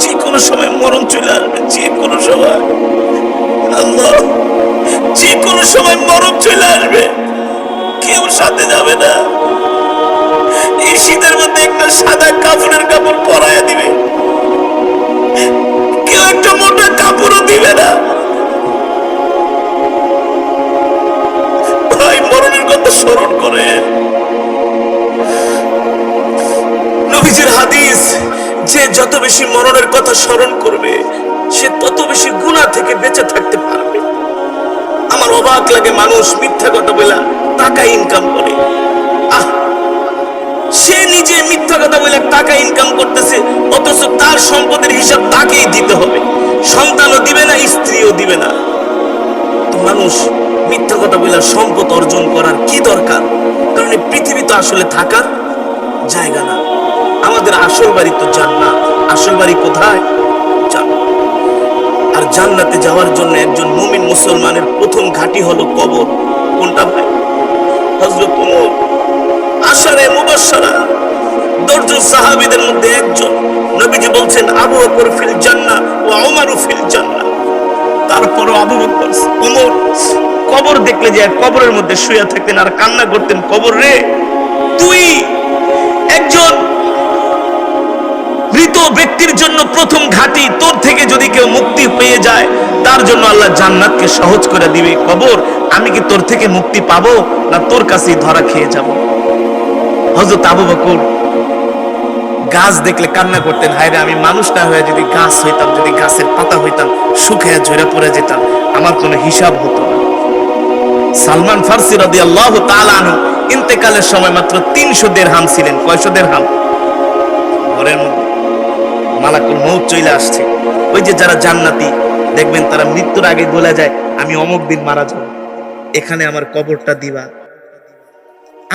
যে কোনো সময় মরণ চলে আসবে, যে কোনো সময়, আল্লাহ, যে কোনো সময় মরণ চলে আসবে, কেউ সাথে যাবে না। এই শীতের মধ্যে একটা সাদা কাপড়ের কাপড় পরাইয়া দিবে, কেউ একটা মোটা কাপড়ও দিবে না। ভাই, মরণের কথা স্মরণ করে। নবীজির হাদিস, যে যত বেশি মরণের কথা স্মরণ করবে সে তত বেশি গুনাহ থেকে বেঁচে থাকতে পারবে। আমার অবাক লাগে, মানুষ মিথ্যা কথা বলে টাকা ইনকাম করে। সে নিজে মিথ্যা কথা বলে টাকা ইনকাম করতেছে, অথচ তার সম্পদের হিসাব তাকেই দিতে হবে, সন্তানও দিবে না, স্ত্রীও দিবে না। তো মানুষ মিথ্যা কথা বলে সম্পদ অর্জন করার কি দরকার? কারণ এই পৃথিবী তো আসলে থাকার জায়গা না। আমাদের আসল বাড়ি তো জান্নাত। আসল বাড়ি কোথায়? জান্নাত। আর জান্নাতে যাওয়ার জন্য একজন মুমিন মুসলমানের প্রথম ঘাঁটি হলো কবর। কোনটা ভাই? হযরত ওমর, আশারে মুবাশশারা 10 জন সাহাবীদের মধ্যে একজন। নবীজি বলছেন, আবু বকর ফিল জান্নাহ ওয়া উমরু ফিল জান্নাহ। তারপরও আবু বকর, ওমর কবর দেখলে যে কবরের মধ্যে শুয়ে থাকতেন আর কান্না করতেন, কবর রে, তুই একজন মৃত ব্যক্তির জন্য প্রথম ঘাঁটি, তোর থেকে যদি কেউ মুক্তি পেয়ে যায় তার জন্য আল্লাহ জান্নাতকে সহজ করে দিবে। কবর, আমি কি তোর থেকে মুক্তি পাবো না তোর কাছেই ধরা খেয়ে যাব? হযরত আবু বকর গাছ দেখলে কান্না করতেন, হায়রে আমি মানুষ না হয়ে যদি গাছ হইতাম, যদি গাছের পাতা হইতাম, শুকিয়ে ঝরে পড়ে যেতাম, আমার কোনো হিসাব হতো না। সালমান ফারসি রাদিয়াল্লাহু তাআলা আনহু ইন্তেকালের সময় মাত্র 300 দিরহাম ছিলেন। কয়শো দিরহাম? ঘরের মধ্যে মালাকুল মউত চলে আসছে। ওই যে যারা জান্নাতি দেখবেন তারা মৃত্যুর আগে বলে যায়, আমি অমুক দিন মারা যাব, এখানে আমার কবরটা দিবা।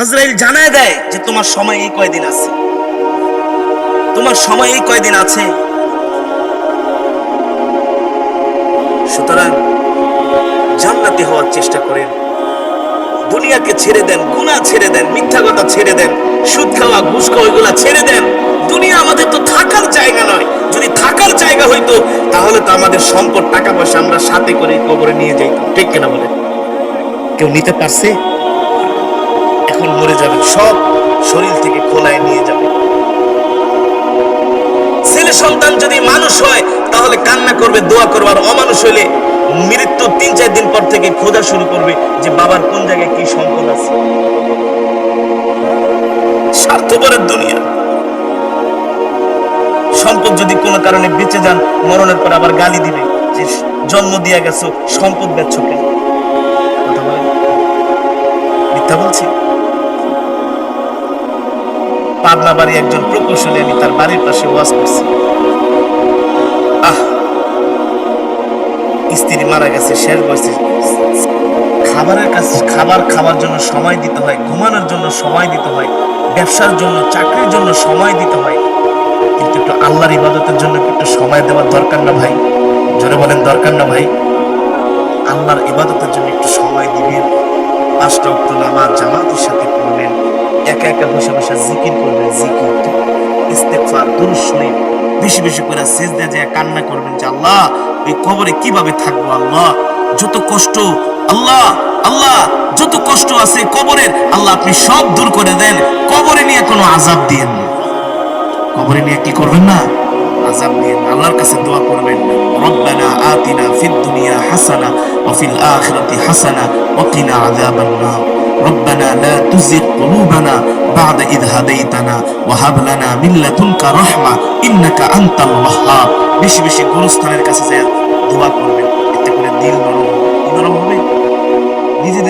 আজরাইল জানায় দেয় যে তোমার সময় এই কয়দিন আছে, তোমার সময় এই কয়দিন আছে। সুতরাং জান্নাতি হওয়ার চেষ্টা করেন, দুনিয়াকে ছেড়ে দেন, গুনাহ ছেড়ে দেন, মিথ্যা কথা ছেড়ে দেন, সুদ খাওয়া, ঘুষ খাওয়া, এগুলা ছেড়ে দেন। দুনিয়া আমাদের তো থাকার জায়গা নয়। যদি থাকার জায়গা হইতো তাহলে তো আমাদের সম্পদ, টাকা পয়সা আমরা সাথে করে কবরে নিয়ে যাইতাম, ঠিক কিনা বলে? কেউ নিতে পারছে? এখন মরে যাবেন, সব শরীর থেকে খোলায় নিয়ে যাবে। ছেলে সন্তান যদি মানুষ হয় তাহলে কান্না করবে, দোয়া করবে, আর অমানুষ হইলে মৃত্যুর 3-4 দিন পর থেকে খোঁজা শুরু করবে যে বাবার কোন জায়গায় কি সম্পদ আছে। স্বার্থপরের দুনিয়া। সম্পদ যদি কোনো কারণে বেঁচে যান, মরণের পর আবার গালি দিবে যে জন্ম দিয়ে গেছো, সম্পদ বেচছো কেন? কথা বলেন, মিথ্যা বলছি? পাবনা বাড়ি একজন প্রকৌশলী, আমি তার বাড়ির পাশে ওয়াজ করছি। স্ত্রী মারা গেছে, শেষ বয়সে, খাবারের কাছে খাবার খাওয়ার জন্য সময় দিতে হয়, ঘুমানোর জন্য সময় দিতে হয়, ব্যবসার জন্য, চাকরির জন্য সময় দিতে হয়, কিন্তু একটু আল্লাহর ইবাদতের জন্য একটু সময় দেওয়ার দরকার না ভাই? জোরে বলেন, দরকার না ভাই? আল্লাহর ইবাদতের জন্য একটু সময় দিবেন, 5 ওয়াক্ত নামাজ জামাতের সাথে পড়বেন, একা একা বসে বসে জিকির করবেন, জিকির, ইস্তেগফার, দুরূদ শরীফ বেশি বেশি করে সিজদা যায় কান্না করবেন যে আল্লাহ, এই কবরে কিভাবে থাকবো, আল্লাহ যত কষ্ট, আল্লাহ আল্লাহ যত কষ্ট আছে কবরের, আল্লাহ আপনি সব দূর করে দেন, কবরে নিয়ে কোনো আযাব দিয়েন না। কবরে নিয়ে কি করবেন না? আযাব দিয়েন। আল্লাহর কাছে দোয়া করবেন, রব্বানা আতিনা ফিদ দুনিয়া হাসানা ওয়া ফিল আখিরাতি হাসানা ওয়া কিনা আযাবান নার। ربنا لا تزغ قلوبنا بعد إذ هديتنا وهب لنا من لدنك رحمة إنك أنت الوهاب। বেশি বেশি গুরুস্থানের কাছে যায় দোয়া করবেন, এতে করে দিল নরম হবে। নিজে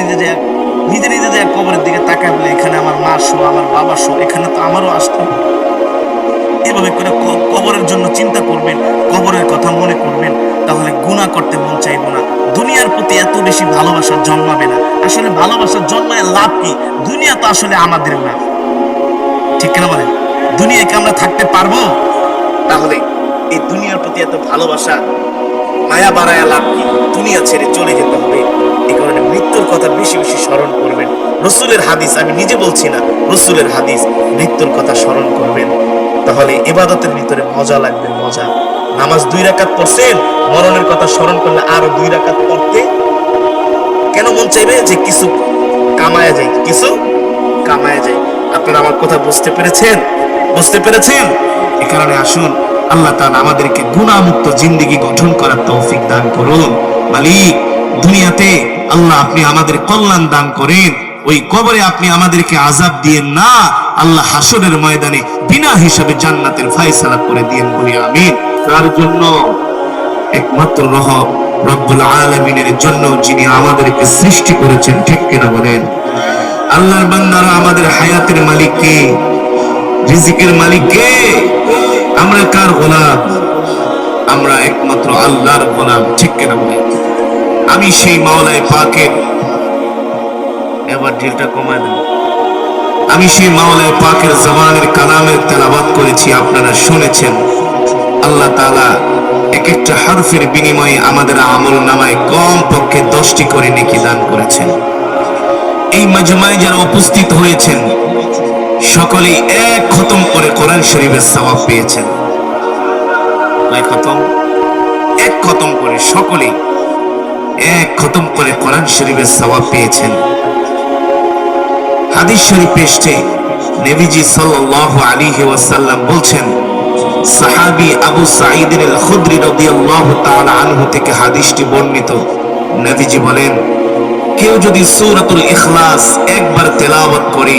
নিজে যায় কবরের দিকে তাকায় বলে, এখানে আমার মা শো, আমার বাবা শো, এখানে তো আমারও আসতে হবে। এভাবে করে কবরের জন্য চিন্তা করবেন, কবরের কথা মনে করবেন, তাহলে গুনাহ করতে মন চাইবো না। দুনিয়ার প্রতি এত বেশি ভালোবাসা জন্মাবে না। আসলে ভালোবাসা জন্মায় লাভ কি? দুনিয়া তো আসলে আমাদের না, ঠিক কিনা বলেন? দুনিয়াকে আমরা থাকতে পারবো? তাহলে এই দুনিয়ার প্রতি এত ভালোবাসা, মায়া বাড়ায়া লাভ কি? দুনিয়া ছেড়ে চলে যেতে হবে। এই কারণে মৃত্যুর কথা বেশি বেশি স্মরণ করবেন। রসুলের হাদিস, আমি নিজে বলছি না, রসুলের হাদিস, মৃত্যুর কথা স্মরণ করবেন। তাহলে ইবাদতের ভিতরে মজা লাগবে, মজা। নামাজ 2 রাকাত পড়ছেন, মরণের কথা স্মরণ করলে আরো 2 রাকাত পড়তে কেন মন চাইবে? যে কিছু কামায়া যায়, কিছু কামায়া যায়। আপনারা আমার কথা বুঝতে পেরেছেন? বুঝতে পেরেছেন? এই কারণে আসুন, আল্লাহ তাআলা আমাদেরকে গুনাহমুক্ত জিন্দেগি গঠন করার তৌফিক দান করুন। মালিক, দুনিয়াতে আল্লাহ আপনি আমাদের কল্যাণ দান করেন, ওই কবরে আপনি আমাদেরকে আযাব দিয়েন না। আল্লাহ হাসরের ময়দানে বিনা হিসাবে জান্নাতের ফয়সালা করে দিয়েন, বলি আমিন। তার জন্য একমাত্র রব্বুল আলামিনের জন্য, যিনি আমাদেরকে সৃষ্টি করেছেন, ঠিক কিনা বলেন? আল্লাহর বান্দারা, আমাদের হায়াতের মালিক কে? রিজিকের মালিক কে? আমরা কার গোলাম? আমরা একমাত্র আল্লাহর গোলাম, ঠিক কিনা বলেন? আমি সেই মাওলায়ে পাকের, এবার দিলটা কমায় দেন, আমি সেই মাওলায়ে পাকের জবানের কালামের তেলাওয়াত করেছি, আপনারা শুনেছেন। আল্লাহ তাআলা এক একটা হারফের বিনিময়ে আমাদের আমল নামায় কম পক্ষে 10টি করে নেকি দান করেছেন। এই মাজমায় যারা উপস্থিত হয়েছেন, সকলেই এক খতম করে কোরআন শরীফের সওয়াব পেয়েছেন। এক খতম করে, সকলেই এক খতম করে কোরআন শরীফের সওয়াব পেয়েছেন। হাদিস শরীফে এসেছে, নবীজি সাল্লাল্লাহু আলাইহি ওয়াসাল্লাম বলছেন, সাহাবী আবু সাঈদ আল খুদরি রাদিয়াল্লাহু তাআলা আনহু থেকে হাদিসটি বর্ণিত। নবীজি বলেন, কেউ যদি সূরাতুল ইখলাস একবার তেলাওয়াত করে,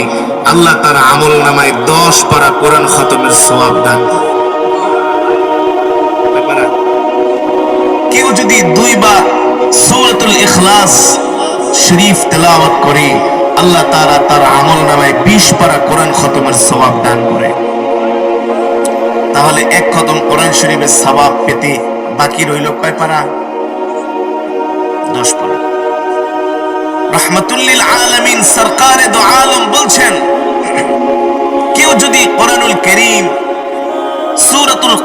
আল্লাহ তার আমল নামায় 10 পারা কোরআন খতমের সওয়াব দান করে। কেউ যদি 2 বার সূরাতুল ইখলাস শরীফ তেলাওয়াত করে, আল্লাহ তাআলা তার আমল নামায় 20 পারা কোরআন খতমের সওয়াব দান করে। তাহলে এক খতম কোরআন শরীফের সওয়াব পেতে বাকি রইল কয় পারা? 10 পারা। রাহমাতুল লিল আলামিন সরকারে দো আলম বলছেন, কেউ যদি কোরআনুল কারীম,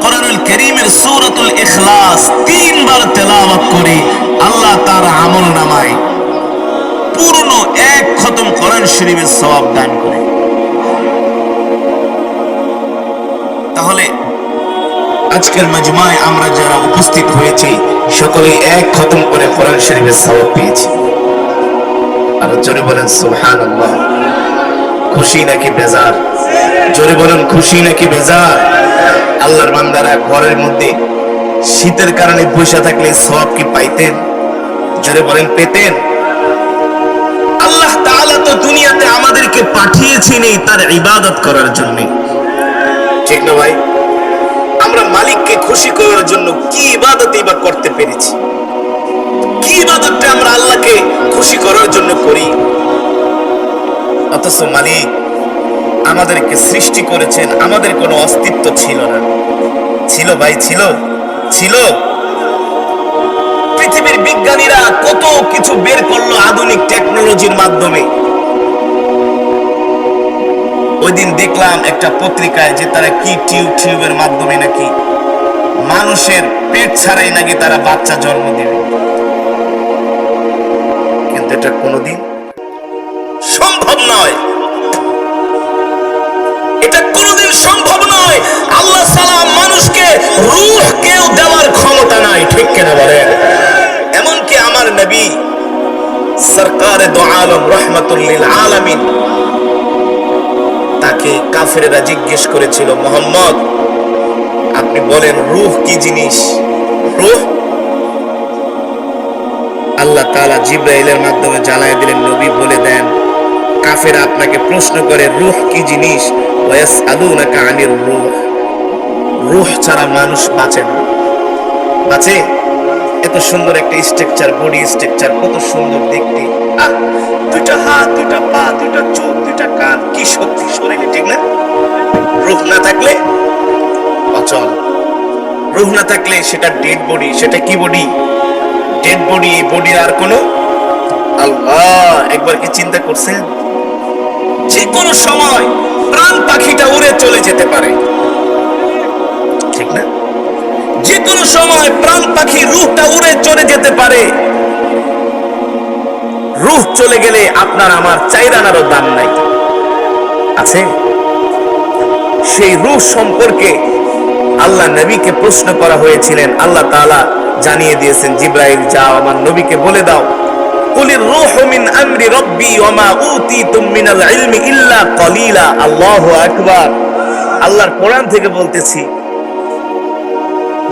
কোরআনুল কারীমের সূরাতুল ইখলাস 3 বার তেলাওয়াত করে, আল্লাহ তার আমল নামায় পূর্ণ এক খতম কোরআন শরীফের সওয়াব দান করে। তাহলে আজকের মাজমায় আমরা যারা উপস্থিত হয়েছি, সকলে এক খতম করে কোরআন শরীফের সওয়াব পেয়েছি। আর জোরে বলেন সুবহানাল্লাহ। খুশি নাকি বেজার? জোরে বলেন, খুশি নাকি বেজার? আল্লাহর বান্দারা ঘরের মধ্যে শীতের কারণে বসে থাকলে সওয়াব কি পাইতেন? জোরে বলেন, পেতেন? আল্লাহ তাআলা তো দুনিয়াতে আমাদেরকে পাঠিয়েছেন তার ইবাদত করার জন্য, ঠিক না ভাই? আমরা মালিককে খুশি করার জন্য কি ইবাদতই বা করতে পেরেছি? কি ইবাদতটা আমরা আল্লাহকে খুশি করার জন্য করি? অথচ মালিক আমাদেরকে সৃষ্টি করেছেন, আমাদের কোনো অস্তিত্ব ছিল না। ছিল ভাই, ছিল ছিল পৃথিবীর বিজ্ঞানীরা কত কিছু বের করলো আধুনিক টেকনোলজির মাধ্যমে। ওই দিন দেখলাম একটা পত্রিকায় যে তারা কি টিউবের মাধ্যমে নাকি মানুষের পেট ছাড়াই নাকি তারা বাচ্চা জন্ম দেবে। কিন্তু এটা কোনোদিন সম্ভব নয়, এটা কোনোদিন সম্ভব নয়। আল্লাহ সালাম মানুষকে রূহ কেউ দেওয়ার ক্ষমতা নাই, ঠিক কিনা বলেন? এমনকি আমার নবী সরকারে দো আলম রাহমাতুল লিল আলামিন, তাকে কাফেরেরা জিজ্ঞেস করেছিল, মুহাম্মদ আপনি বলেন রূহ কি জিনিস? রূহ? আল্লাহ তাআলা জিবরাইলের মাধ্যমে জানায় দিলেন, নবী বলে দেন, কাফেররা আপনাকে প্রশ্ন করে রূহ কি জিনিস? ওয়াসআলুনাকা আনির রূহ। রূহ ছাড়া মানুষ বাঁচে না। বাঁচে? এত সুন্দর একটা স্ট্রাকচার, বডি স্ট্রাকচার, কত সুন্দর দেখতে। দুইটা হাত, দুইটা পা, দুইটা চোখ, দুইটা কান, কি শক্তি শরীরে, ঠিক না? রূহ না থাকলে অচল। রূহ না থাকলে সেটা ডেড বডি। সেটা কি বডি? Dead body. এই বডির আর কোনো আল্লাহ একবার কি চিন্তা করছেন? যে কোনো সময় প্রাণ পাখিটা উড়ে চলে যেতে পারে, ঠিক না? যে কোনো সময় প্রাণ পাখি রূহটা উড়ে চলে যেতে পারে। রূহ চলে গেলে আপনার আমার চাইরানারও দাম নাই, আছে? সেই রূহ সম্পর্কে আল্লাহ নবীকে প্রশ্ন করা হয়েছিলেন। আল্লাহ তাআলা জানিয়ে দিয়েছেন, জিব্রাইল যাও আমার নবীকে বলে দাও, কুলির রূহু মিন আমরি রাব্বি ওয়া মা উতিতুম মিনাল ইলমি ইল্লা কলিলা। আল্লাহু আকবার। আল্লাহর কোরআন থেকে বলতেছি,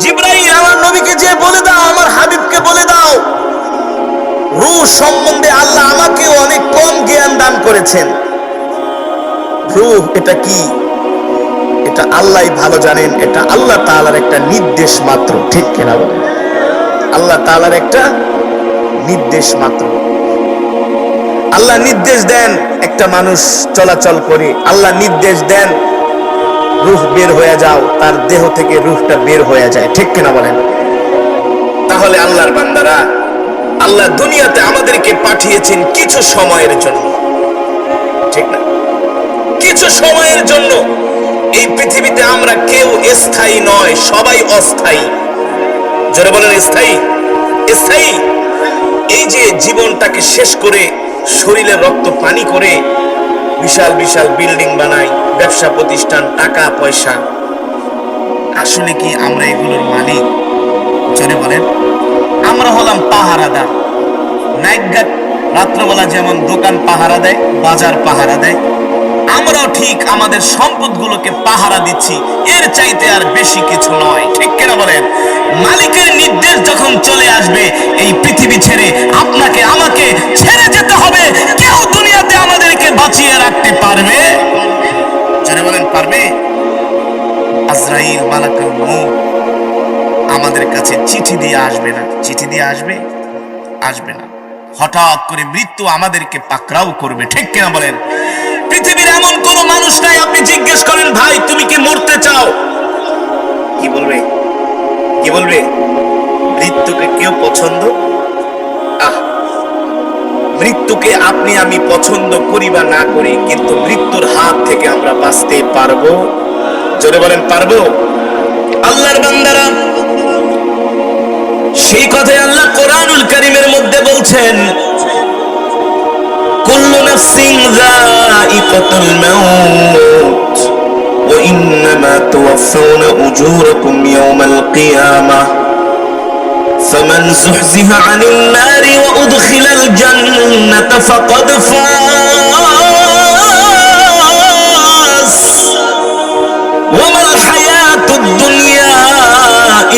জিব্রাইল আমার নবীকে যে বলে দাও, আমার হাবিবকে বলে দাও, রূহ সম্বন্ধে আল্লাহ আমাকে অনেক কম জ্ঞান দান করেছেন। রূহ এটা কি, এটা আল্লাহই ভালো জানেন। এটা আল্লাহ তাআলার একটা নির্দেশ মাত্র, ঠিক কিনা বলেন? আল্লাহ তাআলার একটা নির্দেশ মাত্র। আল্লাহ নির্দেশ দেন একটা মানুষ চলাচল করে, আল্লাহ নির্দেশ দেন রূহ বের হয়ে যাও, তার দেহ থেকে রূহটা বের হয়ে যায়, ঠিক কিনা বলেন? তাহলে আল্লাহর বান্দারা, আল্লাহ দুনিয়াতে আমাদেরকে পাঠিয়েছেন কিছু সময়ের জন্য, ঠিক না? কিছু সময়ের জন্য। এই পৃথিবীতে আমরা কেউ স্থায়ী নয়, সবাই অস্থায়ী। জোরে বলেন স্থায়ী। স্থায়ী এই যে জীবনটাকে শেষ করে শরীরে রক্ত পানি করে বিশাল বিশাল বিল্ডিং বানাই, ব্যবসা প্রতিষ্ঠান, টাকা পয়সা, আসলে কি আমরা এগুলোর মালিক? জোরে বলেন। আমরা হলাম পাহারাদার। নাইট গার্ড রাত্রবেলা যেমন দোকান পাহারা দেয়, বাজার পাহারা দেয়, আমরাও ঠিক আমাদের সম্পদগুলোকে পাহারা দিচ্ছি, এর চাইতে আর বেশি কিছু নয়, ঠিক কিনা বলেন? মালিকের নির্দেশ যখন চলে আসবে, এই পৃথিবী ছেড়ে আপনাকে আমাকে ছেড়ে যেতে হবে। কেউ দুনিয়াতে আমাদেরকে বাঁচিয়ে রাখতে পারবে? যারা বলেন পারবে? আজরাইল মালাকুল মউত আমাদের কাছে চিঠি দিয়ে আসবে না। চিঠি দিয়ে আসবে? আসবে না। হঠাৎ করে মৃত্যু আমাদেরকে পাকড়াও করবে, ঠিক কিনা বলেন? পৃথিবীর এমন কোন মানুষ নাই, আপনি জিজ্ঞেস করেন ভাই তুমি কি মরতে চাও, কি বলবে? কি বলবে? মৃত্যুকে কেউ পছন্দ? মৃত্যুকে আপনি আমি পছন্দ করি বা না করি, কিন্তু মৃত্যুর হাত থেকে আমরা বাঁচতে পারবো? জোরে বলেন পারবো? আল্লাহর বান্দারা, সেই কথাই আল্লাহ কোরআনুল কারীমের মধ্যে বলছেন, কুল্লু নাফসিন যায়িকাতুল মাউত ওয়া ইন্নামা তুওয়াফাউনা উজুরাকুম ইয়াওমাল কিয়ামাহ ফামান যুহজিহা আনিন নারি ওয়া উদখিলাল জান্নাতা ফাকাদ ফাজ ওয়া মাল হায়াতুদ দুনিয়া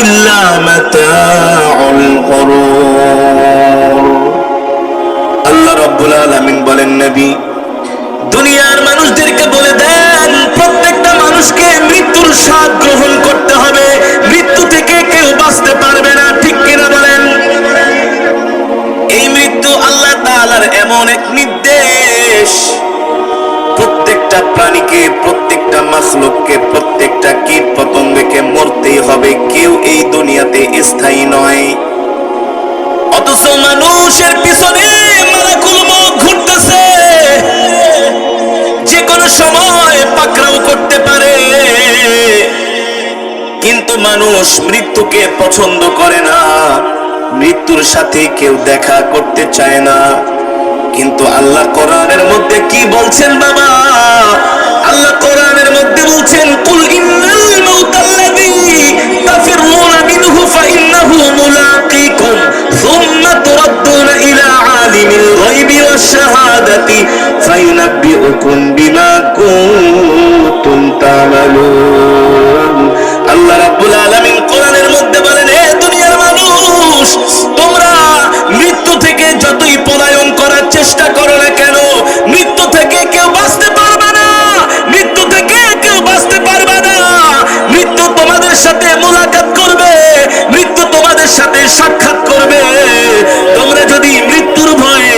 ইল্লা মাতাউল গুরুর। আল্লাহ রাব্বুল আলামিন বলেন, নবী দুনিয়ার মানুষদেরকে বলে দেন, প্রত্যেকটা মানুষকে মৃত্যুর স্বাদ গ্রহণ করতে হবে, মৃত্যু থেকে কেউ বাঁচতে পারবে না, ঠিক কিনা বলেন? এই মৃত্যু আল্লাহ তাআলার এমন এক নির্দেশ, প্রত্যেকটা প্রাণীকে, প্রত্যেকটা মাখলুককে, প্রত্যেকটা কীট পতঙ্গকে মরতেই হবে। কেউ এই দুনিয়াতে স্থায়ী নয়। অথচ মানুষের পিছনে মালাকুল মউত ঘুরতেছে, যে কোনো সময় পাকড়াও করতে পারে। কিন্তু মানুষ মৃত্যুকে পছন্দ করে না, মৃত্যুর সাথে কেউ দেখা করতে চায় না। কিন্তু আল্লাহ কোরআনের মধ্যে কি বলছেন বাবা? আল্লাহ কোরআনের মধ্যে বলছেন, কুল ইন্নাল মাউতাল্লাযী তাফিরুনা মিনহু ফাইন্নাহু মুলাকীকুম সুম্মা তুরাদ্দুনা ইলা আলিমিল গায়বি ওয়াশ শাহাদাতি ফায়ুনাব্বিউকুম বিমা কুনতুম তা'মালুন। আল্লাহ রাব্বুল আলামিন কোরআনের মধ্যে বলেন, হে দুনিয়ার মানুষ, তোমরা মৃত্যু থেকে যতই পলায়ন করার চেষ্টা করো না কেন, মৃত্যু থেকে কেউ বাঁচতে পারবে না, মৃত্যু থেকে কেউ বাঁচতে পারবে না। মৃত্যু তোমাদের সাথে মুলাকাত করবে, মৃত্যু তোমাদের সাথে সাক্ষাৎ করবে। তোমরা যদি মৃত্যুর ভয়ে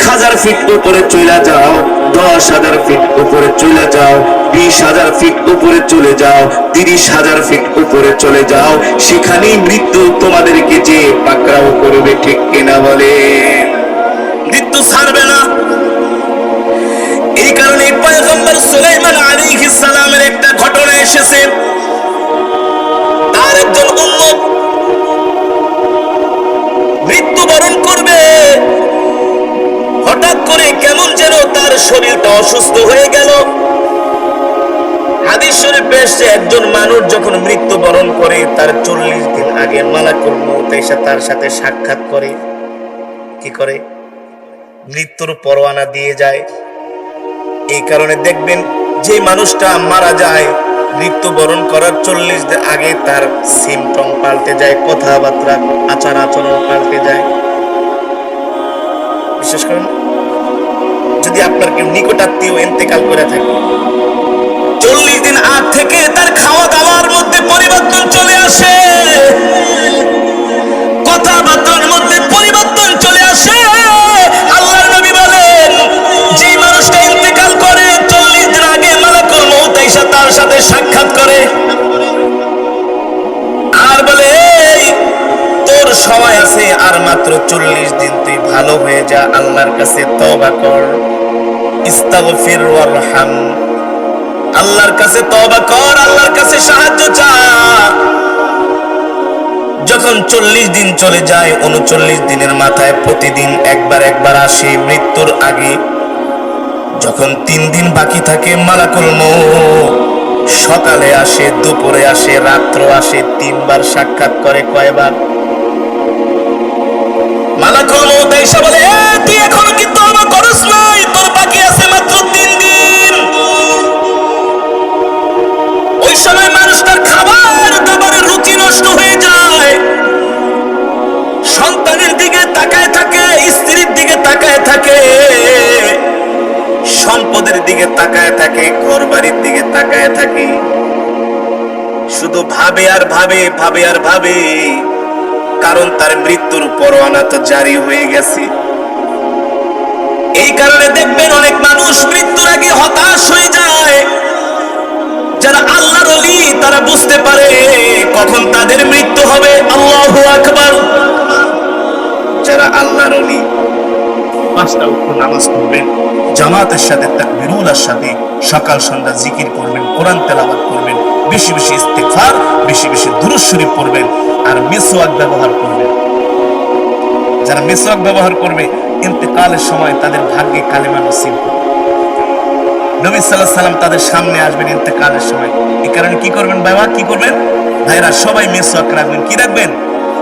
1000 ফিট উপরে চলে যাও, 10,000 ফিট উপরে চলে যাও, 20,000 ফিট উপরে চলে যাও, 30,000 ফিট উপরে চলে যাও, সেখানেই মৃত্যু তোমাদেরকে যে পাকড়াও করবে, ঠিক কিনা বলে? মৃত্যু ছাড়বে না। এই কারণে পয়গম্বর সাল্লাল্লাহু সুলাইমান আলাইহিস সালামের একটা ঘটনা এসেছে। তার একজন উম্মত মৃত্যুবরণ করবে, হঠাৎ করে কেমন যেন তার শরীরটা অসুস্থ হয়ে গেল। হাদিস শরীফে এসেছে একজন মানুষ যখন মৃত্যুবরণ করে তার 40 দিন আগে মালাকুল মউত এসে তার সাথে সাক্ষাৎ করে। কি করে? মৃত্যুর পরোয়ানা দিয়ে যায়। এই কারণে দেখবেন যে মানুষটা মারা যায় মৃত্যুবরণ করার 40 দিন আগে তার সিমটম পাল্টে যায়, কথাবার্তা আচার আচরণ পাল্টে যায়। বিশেষ করে যদি আপনার কেউ নিকটাত্মীয় ইন্তেকাল করে থাকে, 40 দিন আগ থেকে তার খাওয়া দাওয়ার মধ্যে পরিবর্তন চলে আসে, কথাবার্তার মধ্যে পরিবর্তন চলে আসে। আল্লাহর নবী বলেন যে মানুষটা ইন্তেকাল করে 40 দিন আগে মালাকুল মউত এসে তার সাথে সাক্ষাৎ করে আর বলে তোর সময় আছে আর মাত্র 40 দিন, তুই ভালো হয়ে যা, আল্লাহর কাছে তওবা কর, ইস্তাগফির ওয়ারহাম, আল্লাহর কাছে তওবা কর, আল্লাহর কাছে সাহায্য চা। যখন 40 দিন চলে যায়, 39 দিনের মাথায় প্রতিদিন একবার আসে মৃত্যুর আগে। যখন 3 দিন বাকি থাকে মালাকুল মউত সকালে আসে, দুপুরে আসে, রাত্র আসে, 3 বার সাক্ষাৎ করে। কয়বার? মালাকুল মউত এসে বলে তুই এখনো কি তওবা করছ নাই? তোর বাকি আছে মাত্র 3 দিন। ওই সময় মানুষটার খাবার দাবারের রুচি নষ্ট হয়ে যায়, সন্তানের দিকে তাকায় থাকে, স্ত্রীর দিকে তাকায় থাকে, সম্পদের দিকে তাকায় থাকে, ঘর বাড়ির দিকে তাকায় থাকে, শুধু ভাবে আর ভাবে, ভাবে আর ভাবে। কারণ তার মৃত্যুর পরোয়ানা তো জারি হয়ে গেছে। এই কারণে দেখবেন অনেক মানুষ মৃত্যুর আগে হতাশ হয়ে যায়। যারা আল্লাহর ওলি তারা বুঝতে পারে কখন তাদের মৃত্যু হবে। আল্লাহু আকবার। যারা আল্লাহর ওলি 5টা ওয়াক্ত নামাজ পড়বেন, জামাতের সাথে তাকবীরুল্লাহর সাথে সকাল সন্ধ্যা জিকির করবেন, কোরআন তেলাওয়াত করবেন, বেশি বেশি ইস্তিগফার, বেশি বেশি দুরূদ শরীফ পড়বেন আর মিসওয়াক ব্যবহার করবেন। যারা মিসওয়াক ব্যবহার করবে ইন্তেকালের সময় তাদের ভাগ্যে কালেমা নসিব হবে। নবী সাল্লাল্লাহু আলাইহি সাল্লাম তাদের সামনে আসবেন ইন্তেকালের সময়। এই কারণে কি করবেন বাবা? কি করবেন ভাইরা? সবাই মিসওয়াক রাখবেন। কি রাখবেন?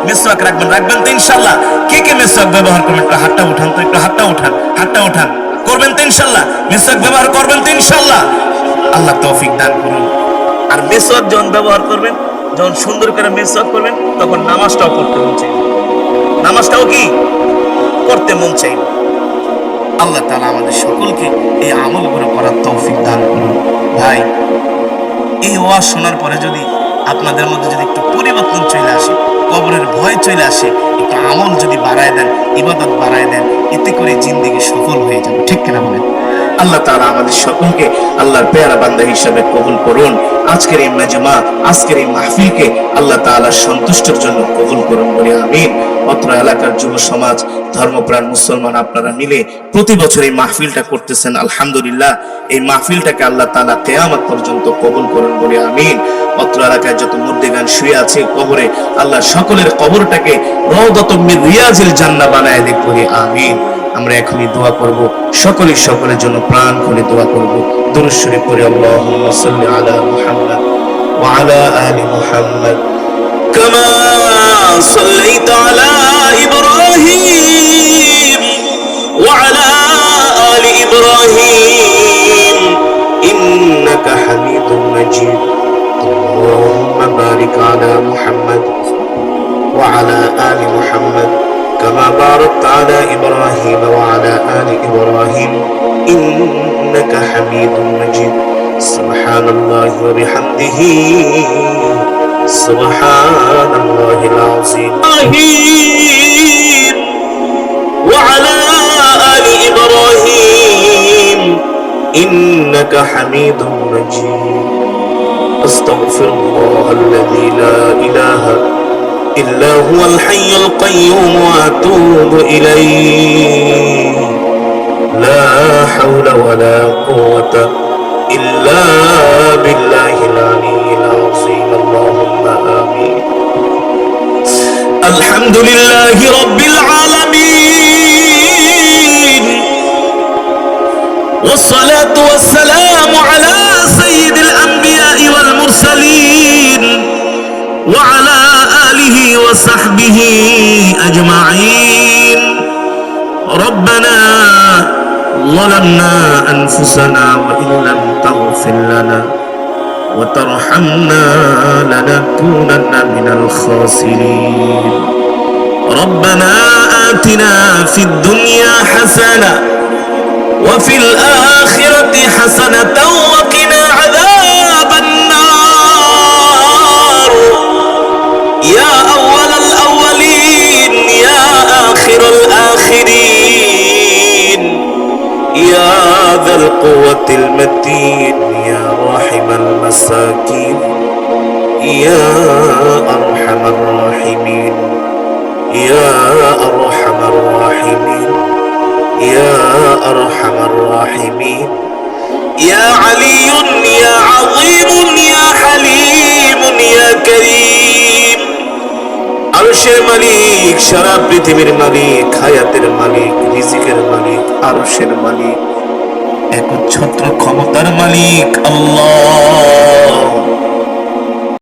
মিসওয়াক রাখবেন। রাখবেন তো ইনশাআল্লাহ? কে কে মিসওয়াক ব্যবহার করবেন? একটু হাতটা উঠান তো, একটু হাতটা উঠান, হাতটা উঠান। করবেন তো ইনশাআল্লাহ? মিসওয়াক ব্যবহার করবেন তো ইনশাআল্লাহ? আল্লাহ তৌফিক দান করুন। আর মিসওয়াক যখন ব্যবহার করবেন, যখন সুন্দর করে মিসওয়াক করবেন, তখন নামাজটাও পড়তে মন চাইবে, নামাজটাও কি করতে মন চাইবে। আল্লাহ তাআলা আমাদের সকলকে এই আমলগুলো করার তৌফিক দান করুন। ভাই, এই ওয়াজ শোনার পরে যদি আপনাদের মধ্যে যদি একটু পরিবর্তন চলে আসে, কবরের ভয় চলে আসে, একটু আমল যদি বাড়ায় দেন, ইবাদত বাড়ায় দেন, এতে করে জিন্দেগি সফল হয়ে যাবে। ঠিক কিনা বলেন? আল্লাহ তাআলা আমাদের সকলকে আল্লাহর পেয়ারা বান্দা হিসেবে কবুল করুন। আজকের এই মাজমা, আজকের এই মাহফিলকে আল্লাহ তাআলার সন্তুষ্টির জন্য কবুল করুন বলে আমিন। অত্র এলাকার যুব সমাজ, ধর্মপ্রাণ মুসলমান আপনারা মিলে প্রতি বছর এই মাহফিলটা করতেছেন, আলহামদুলিল্লাহ। এই মাহফিলটাকে আল্লাহ তাআলা কিয়ামত পর্যন্ত কবুল করুন বলে আমিন। অত্র এলাকায় যত মুর্দিগান শুয়ে আছে কবরে, আল্লাহ সকলের কবরটাকে রাউদাতুম মিন রিয়াজিল জান্নাহ বানায় দিক বলে আমিন। আমরা এখনই দোয়া করব, সকলের সকলের জন্য প্রাণ খুলে দোয়া করব। দুরূদ শরীফ পড়ে আল্লাহুম্মা সাল্লি আলা মুহাম্মদ ওয়া আলা আলি মুহাম্মদ কামা সাল্লাইতা আলা ইব্রাহিম ওয়া আলা আলি ইব্রাহিম ইন্নাকা হামিদুম মাজিদ। আল্লাহুম্মা বারিক আলা মুহাম্মদ ওয়া আলা আলি মুহাম্মদ كما باركت على إبراهيم وعلى آل إبراهيم إنك حميد مجيد. سبحان الله وبحمده سبحان الله العظيم. وعلى آل إبراهيم إنك حميد مجيد. أستغفر الله الذي لا إله إلا هو الحي القيوم وأتوب إليه. لا حول ولا قوة إلا بالله العلي العظيم اللهم آمين. الحمد لله رب العالمين، والصلاة والسلام على سيد الأنبياء والمرسلين وعلى آله وصحبه أجمعين. ربنا ظلمنا أنفسنا وإن لم تغفر لنا وترحمنا لنكونن من الخاسرين. ربنا آتنا في الدنيا حسنة وفي الآخرة حسنة وقنا عذاب النار. يا أول الأولين يا آخر الآخرين يا ذا القوة المتين يا راحم المساكين يا أرحم الراحمين يا أرحم الراحمين يا أرحم الراحمين يا علي يا عظيم يا حليم يا كريم. আরশের মালিক, সারা পৃথিবীর মালিক, হায়াতের মালিক, রিজিকের মালিক, আরশের মালিক, একচ্ছত্র ক্ষমতার মালিক আল্লাহ।